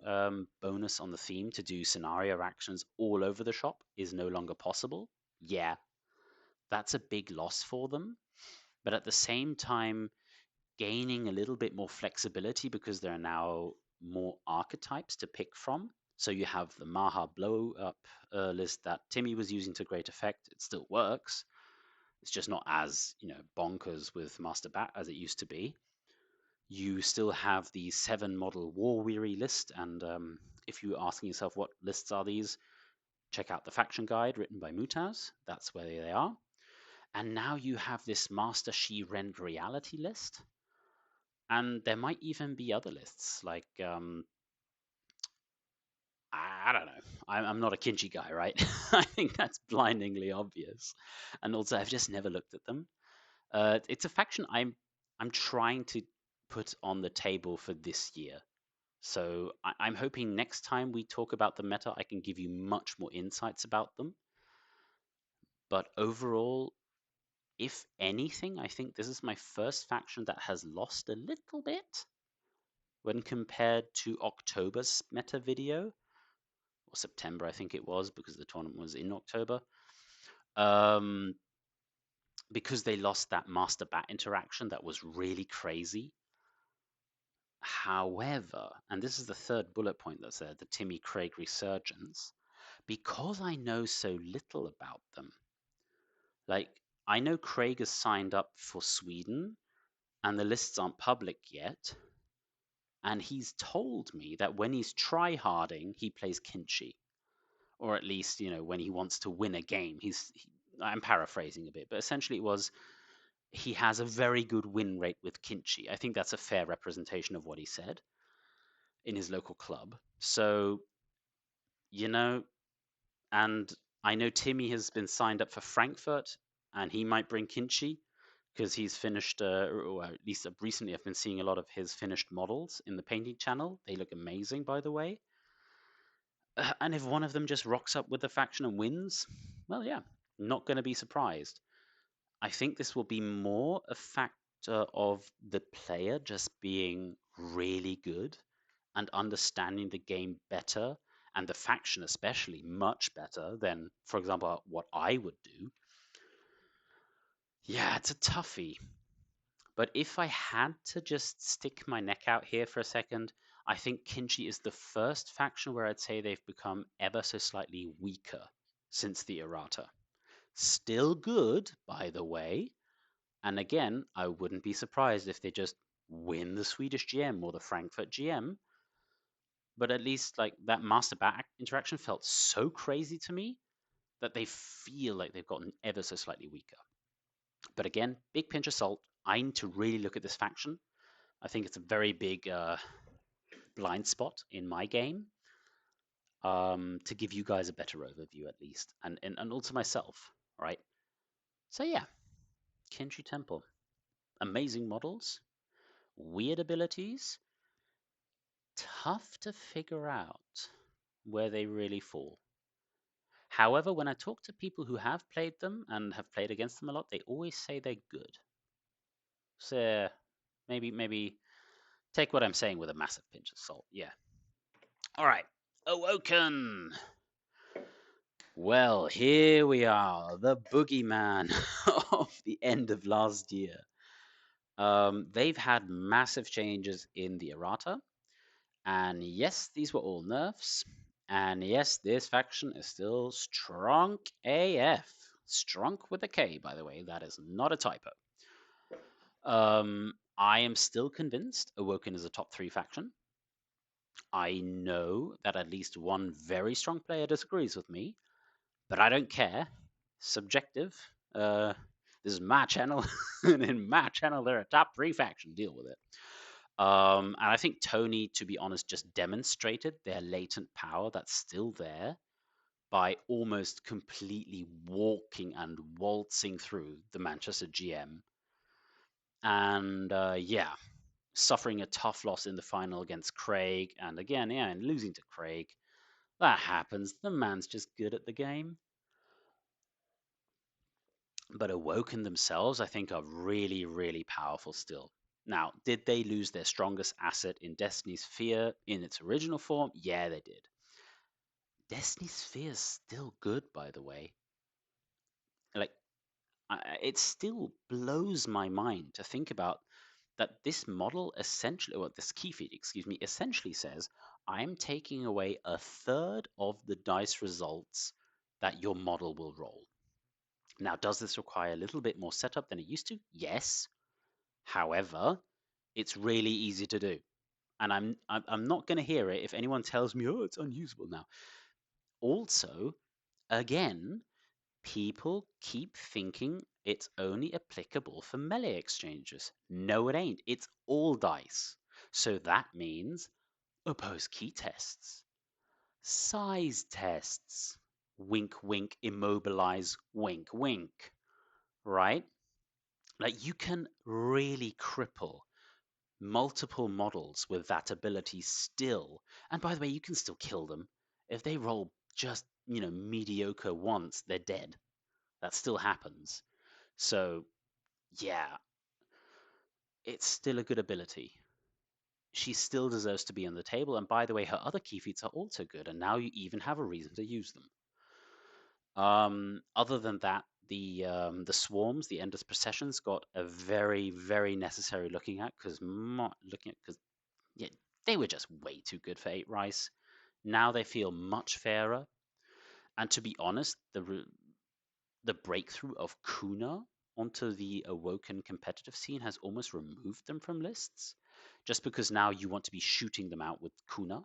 bonus on the theme to do scenario actions all over the shop is no longer possible. Yeah, that's a big loss for them. But at the same time, gaining a little bit more flexibility because there are now more archetypes to pick from. So you have the Maha blow up list that Timmy was using to great effect. It still works. It's just not as bonkers with Master Bat as it used to be. You still have the 7 model War Weary list, and if you're asking yourself what lists are these, check out the faction guide written by Mutaz. That's where they are. And now you have this Master Shi Rend Reality list, and there might even be other lists like I don't know. I'm not a Kinshi guy, right? I think that's blindingly obvious, and also I've just never looked at them. It's a faction I'm trying to put on the table for this year. So I'm hoping next time we talk about the meta, I can give you much more insights about them. But overall, if anything, I think this is my first faction that has lost a little bit when compared to October's meta video, or September, I think it was, because the tournament was in October. Um, because they lost that Master Bat interaction that was really crazy. However, and this is the third bullet point that's there, the Timmy Craig resurgence, because I know so little about them. Like, I know Craig has signed up for Sweden, and the lists aren't public yet. And he's told me that when he's tryharding, he plays Kinshi, or at least when he wants to win a game. I'm paraphrasing a bit, but essentially it was he has a very good win rate with Kinshi. I think that's a fair representation of what he said in his local club. So you know, and I know Timmy has been signed up for Frankfurt, and he might bring Kinshi. because he's finished, or at least recently I've been seeing a lot of his finished models in the painting channel. They look amazing, by the way. And if one of them just rocks up with the faction and wins, well, yeah, not going to be surprised. I think this will be more a factor of the player just being really good and understanding the game better, and the faction especially much better than, for example, what I would do. Yeah, it's a toughie. But if I had to just stick my neck out here for a second, I think Kinshi is the first faction where I'd say they've become ever so slightly weaker since the errata. Still good, by the way. And again, I wouldn't be surprised if they just win the Swedish GM or the Frankfurt GM. But at least like that master back interaction felt so crazy to me that they feel like they've gotten ever so slightly weaker. But again, big pinch of salt. I need to really look at this faction. I think it's a very big blind spot in my game, to give you guys a better overview at least, and also myself, right? So yeah, Kinshi Temple, amazing models, weird abilities, tough to figure out where they really fall. However, when I talk to people who have played them and have played against them a lot, they always say they're good. So maybe take what I'm saying with a massive pinch of salt. Yeah. All right. Awoken. Well, here we are, the boogeyman of the end of last year. They've had massive changes in the errata, and yes, these were all nerfs. And yes, this faction is still strong AF. Strong with a K, by the way. That is not a typo. I am still convinced Awoken is a top 3 faction. I know that at least one very strong player disagrees with me, but I don't care. Subjective. This is my channel, and in my channel, they're a top 3 faction. Deal with it. And I think Tony, to be honest, just demonstrated their latent power that's still there by almost completely walking and waltzing through the Manchester GM. And yeah, suffering a tough loss in the final against Craig. And again, yeah, and losing to Craig. That happens. The man's just good at the game. But Awoken themselves, I think, are really, really powerful still. Now, did they lose their strongest asset in Destiny's Sphere in its original form? Yeah, they did. Destiny's Sphere is still good, by the way. Like, it still blows my mind to think about that this model essentially, or this key feed, excuse me, essentially says I'm taking away a third of the dice results that your model will roll. Now, does this require a little bit more setup than it used to? Yes. However, it's really easy to do. And I'm not going to hear it if anyone tells me, oh, it's unusable now. Also, again, people keep thinking it's only applicable for melee exchanges. No, it ain't. It's all dice. So that means oppose key tests, size tests, wink, wink, immobilize, wink, wink, right? Like you can really cripple multiple models with that ability still. And by the way, you can still kill them. If they roll just, mediocre once, they're dead. That still happens. So, yeah, it's still a good ability. She still deserves to be on the table. And by the way, her other key feats are also good. And now you even have a reason to use them. Other than that, the swarms, the endless processions, got a very, very necessary looking at because yeah, they were just way too good for 8 Rice. Now they feel much fairer. And to be honest, the breakthrough of Kuna onto the Awoken competitive scene has almost removed them from lists, just because now you want to be shooting them out with Kuna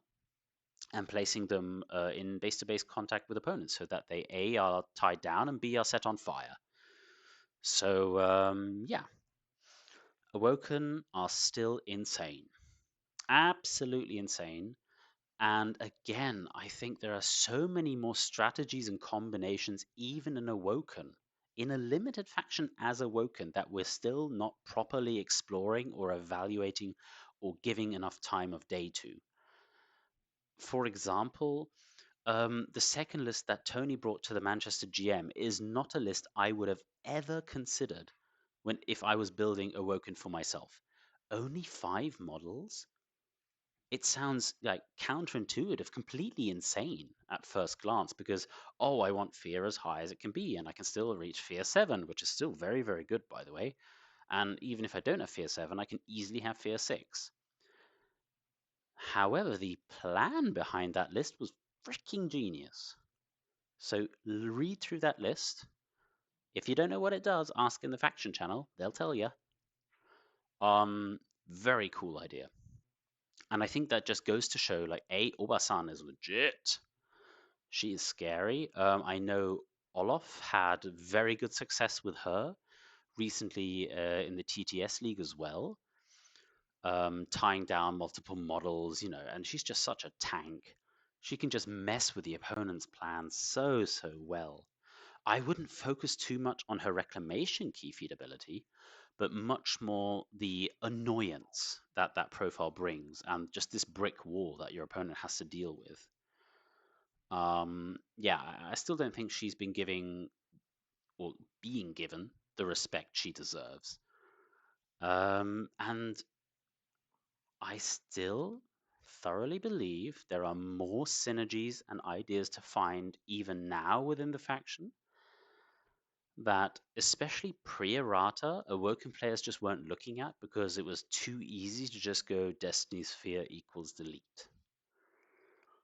and placing them in base-to-base contact with opponents so that they A, are tied down, and B, are set on fire. So, yeah, Awoken are still insane. Absolutely insane. And again, I think there are so many more strategies and combinations, even in Awoken, in a limited faction as Awoken that we're still not properly exploring or evaluating or giving enough time of day to. For example, the second list that Tony brought to the Manchester GM is not a list I would have ever considered if I was building Awoken for myself. Only 5 models? It sounds like counterintuitive, completely insane at first glance because, oh, I want fear as high as it can be, and I can still reach fear 7, which is still very, very good, by the way. And even if I don't have fear 7, I can easily have fear 6. However, the plan behind that list was freaking genius. So read through that list. If you don't know what it does, ask in the faction channel. They'll tell you. Very cool idea. And I think that just goes to show, like, A, Obasan is legit. She is scary. I know Olaf had very good success with her recently in the TTS League as well, tying down multiple models, and she's just such a tank. She can just mess with the opponent's plans so, so well. I wouldn't focus too much on her reclamation key feed ability, but much more the annoyance that that profile brings and just this brick wall that your opponent has to deal with. Yeah, I still don't think she's been giving or being given the respect she deserves. And I still thoroughly believe there are more synergies and ideas to find even now within the faction that, especially pre-errata, Awoken players just weren't looking at because it was too easy to just go Destiny Sphere equals delete.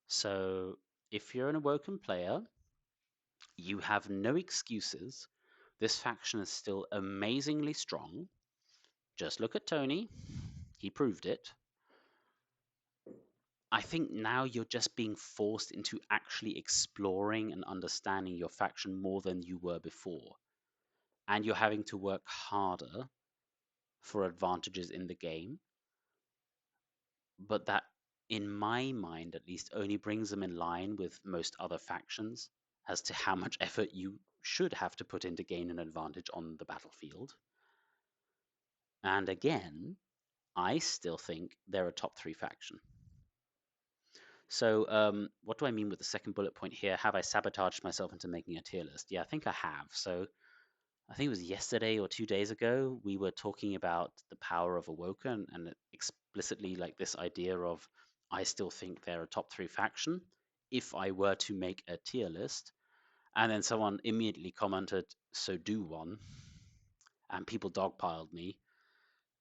So if you're an Awoken player, you have no excuses. This faction is still amazingly strong. Just look at Tony. He proved it. I think now you're just being forced into actually exploring and understanding your faction more than you were before. And you're having to work harder for advantages in the game. But that, in my mind at least, only brings them in line with most other factions as to how much effort you should have to put in to gain an advantage on the battlefield. And again, I still think they're a top 3 faction. So, what do I mean with the second bullet point here? Have I sabotaged myself into making a tier list? Yeah, I think I have. So, I think it was yesterday or 2 days ago, we were talking about the power of Awoken and explicitly like this idea of I still think they're a top 3 faction if I were to make a tier list. And then someone immediately commented, so do one. And people dogpiled me.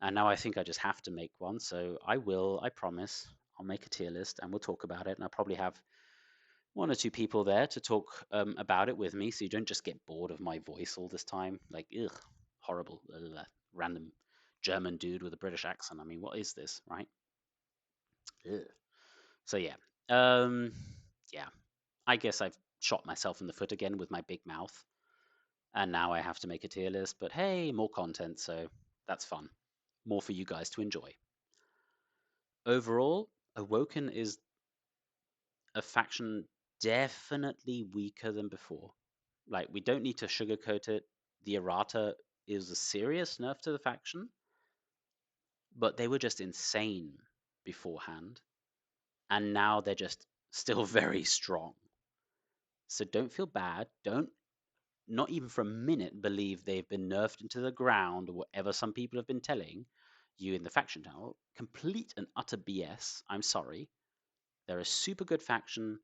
And now I think I just have to make one. So I will, I promise. I'll make a tier list and we'll talk about it. And I'll probably have 1 or 2 people there to talk about it with me, so you don't just get bored of my voice all this time. Like, ugh, horrible, random German dude with a British accent. I mean, what is this, right? Ugh. So yeah, yeah. I guess I've shot myself in the foot again with my big mouth, and now I have to make a tier list. But hey, more content, so that's fun. More for you guys to enjoy. Overall, Awoken is a faction definitely weaker than before. Like, we don't need to sugarcoat it. The errata is a serious nerf to the faction, but they were just insane beforehand, and now they're just still very strong. So don't feel bad. Don't, not even for a minute, believe they've been nerfed into the ground or whatever some people have been telling you in the faction channel. Complete and utter BS. I'm sorry. They're a super good faction.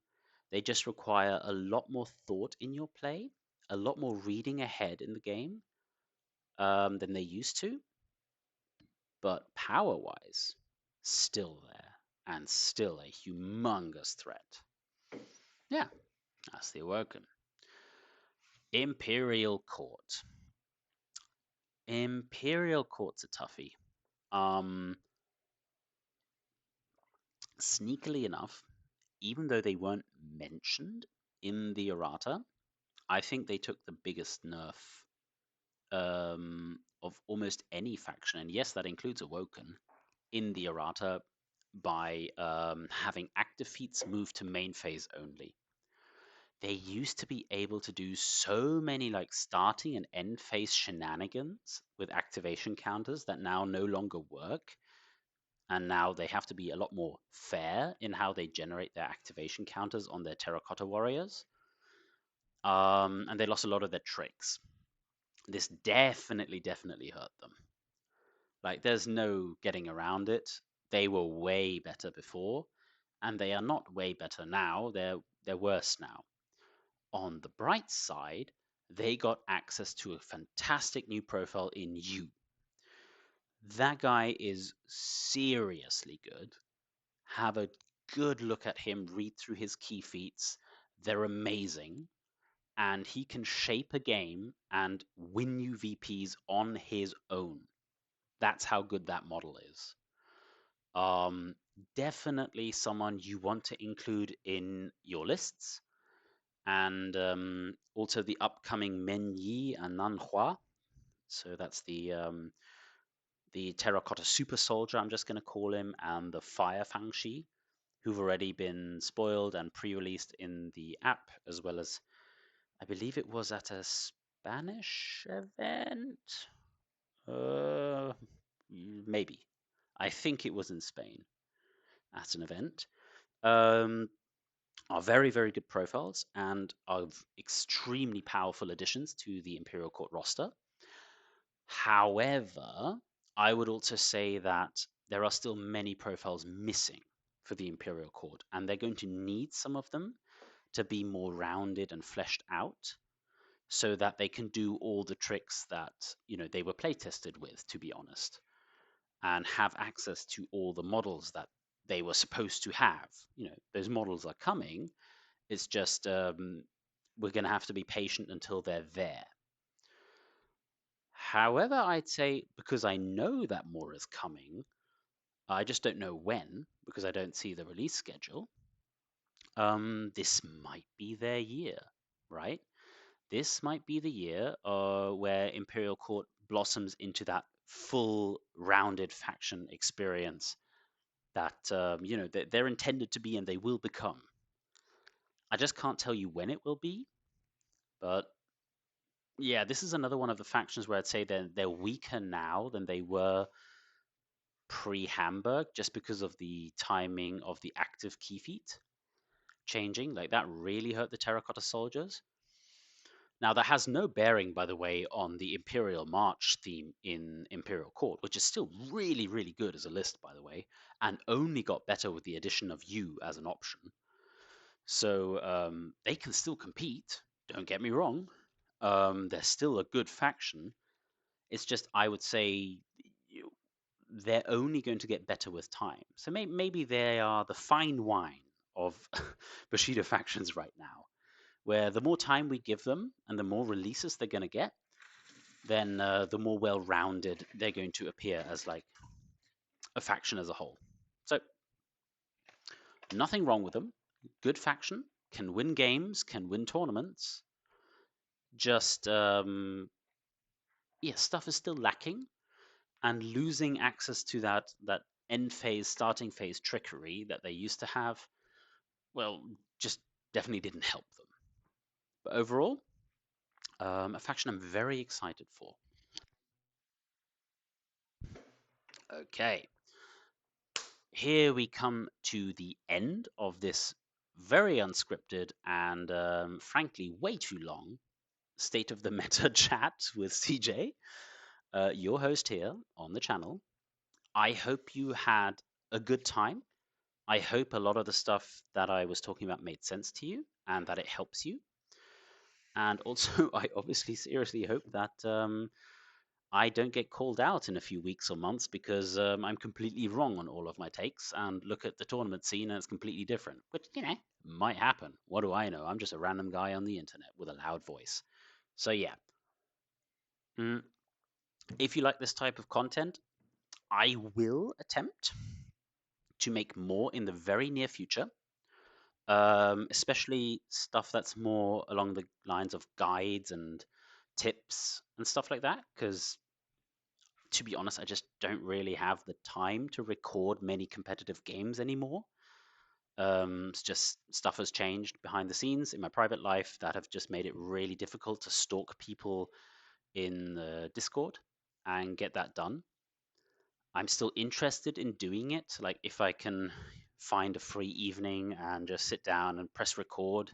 They just require a lot more thought in your play, a lot more reading ahead in the game than they used to. But power wise, still there and still a humongous threat. Yeah, that's the Awoken. Imperial Court. Imperial Court's a toughie. Sneakily enough, even though they weren't mentioned in the errata, I think they took the biggest nerf of almost any faction, and yes, that includes Awoken, in the errata by having active feats move to main phase only. they used to be able to do so many like starting and end phase shenanigans with activation counters that now no longer work. And now they have to be a lot more fair in how they generate their activation counters on their terracotta warriors. And they lost a lot of their tricks. This definitely hurt them. Like, there's no getting around it. They were way better before, and they are not way better now. They're worse now. On the bright side, they got access to a fantastic new profile in you. That guy is seriously good. Have a good look at him, read through his key feats. They're amazing. And he can shape a game and win you VPs on his own. That's how good that model is. Um, Definitely someone you want to include in your lists. And also the upcoming Men Yi and Nan Hua. So that's the Terracotta Super Soldier, I'm just going to call him, and the Fire Fangshi, who've already been spoiled and pre-released in the app, as well as I believe it was at a Spanish event. Uh, Maybe. I think it was in Spain at an event. Um, are very good profiles and of extremely powerful additions to the Imperial Court roster. However, I would also say that there are still many profiles missing for the Imperial Court, and they're going to need some of them to be more rounded and fleshed out so that they can do all the tricks that they were playtested with, to be honest, and have access to all the models that they were supposed to have. Those models are coming. It's just we're going to have to be patient until they're there. However, I'd say because I know that more is coming, I just don't know when because I don't see the release schedule. This might be their year, right? This might be the year where Imperial Court blossoms into that full rounded faction experience that they're intended to be and they will become. I just can't tell you when it will be, but yeah, this is another one of the factions where I'd say they're weaker now than they were pre-Hamburg, just because of the timing of the active key feat changing. Like that really hurt the Terracotta Soldiers. Now, that has no bearing, by the way, on the Imperial March theme in Imperial Court, which is still really good as a list, by the way, and only got better with the addition of you as an option. So they can still compete, don't get me wrong. They're still a good faction. It's just, I would say, they're only going to get better with time. So maybe they are the fine wine of Bushido factions right now, where the more time we give them and the more releases they're going to get, then the more well-rounded they're going to appear as like a faction as a whole. So nothing wrong with them. Good faction, can win games, can win tournaments. Just yeah, stuff is still lacking, and losing access to that end phase, starting phase trickery that they used to have, well, just definitely didn't help them. But overall, a faction I'm very excited for. Okay, here we come to the end of this very unscripted and frankly way too long state of the meta chat with CJ, your host here on the channel. I hope you had a good time. I hope a lot of the stuff that I was talking about made sense to you and that it helps you. And also, I obviously seriously hope that I don't get called out in a few weeks or months because I'm completely wrong on all of my takes and look at the tournament scene and it's completely different, which, might happen. What do I know? I'm just a random guy on the internet with a loud voice. So, yeah. Mm, if you like this type of content, I will attempt to make more in the very near future, especially stuff that's more along the lines of guides and tips and stuff like that, because to be honest, I just don't really have the time to record many competitive games anymore. It's just stuff has changed behind the scenes in my private life that have just made it really difficult to stalk people in the Discord and get that done. I'm still interested in doing it. Like if I can find a free evening and just sit down and press record,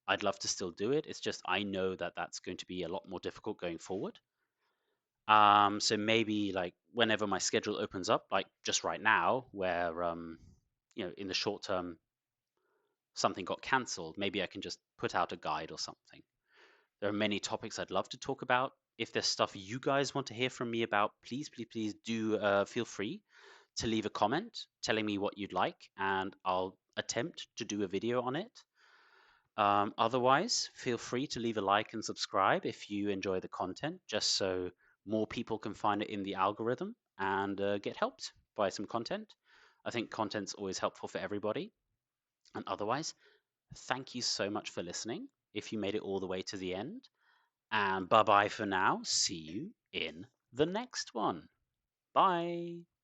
I'd love to still do it. It's just I know that that's going to be a lot more difficult going forward. So maybe like whenever my schedule opens up, like just right now, where in the short term something got cancelled, maybe I can just put out a guide or something. There are many topics I'd love to talk about. If there's stuff you guys want to hear from me about, please do feel free to leave a comment telling me what you'd like, and I'll attempt to do a video on it. Otherwise, feel free to leave a like and subscribe if you enjoy the content, just so more people can find it in the algorithm and get helped by some content. I think content's always helpful for everybody. And otherwise, thank you so much for listening if you made it all the way to the end. And bye bye for now. See you in the next one. Bye.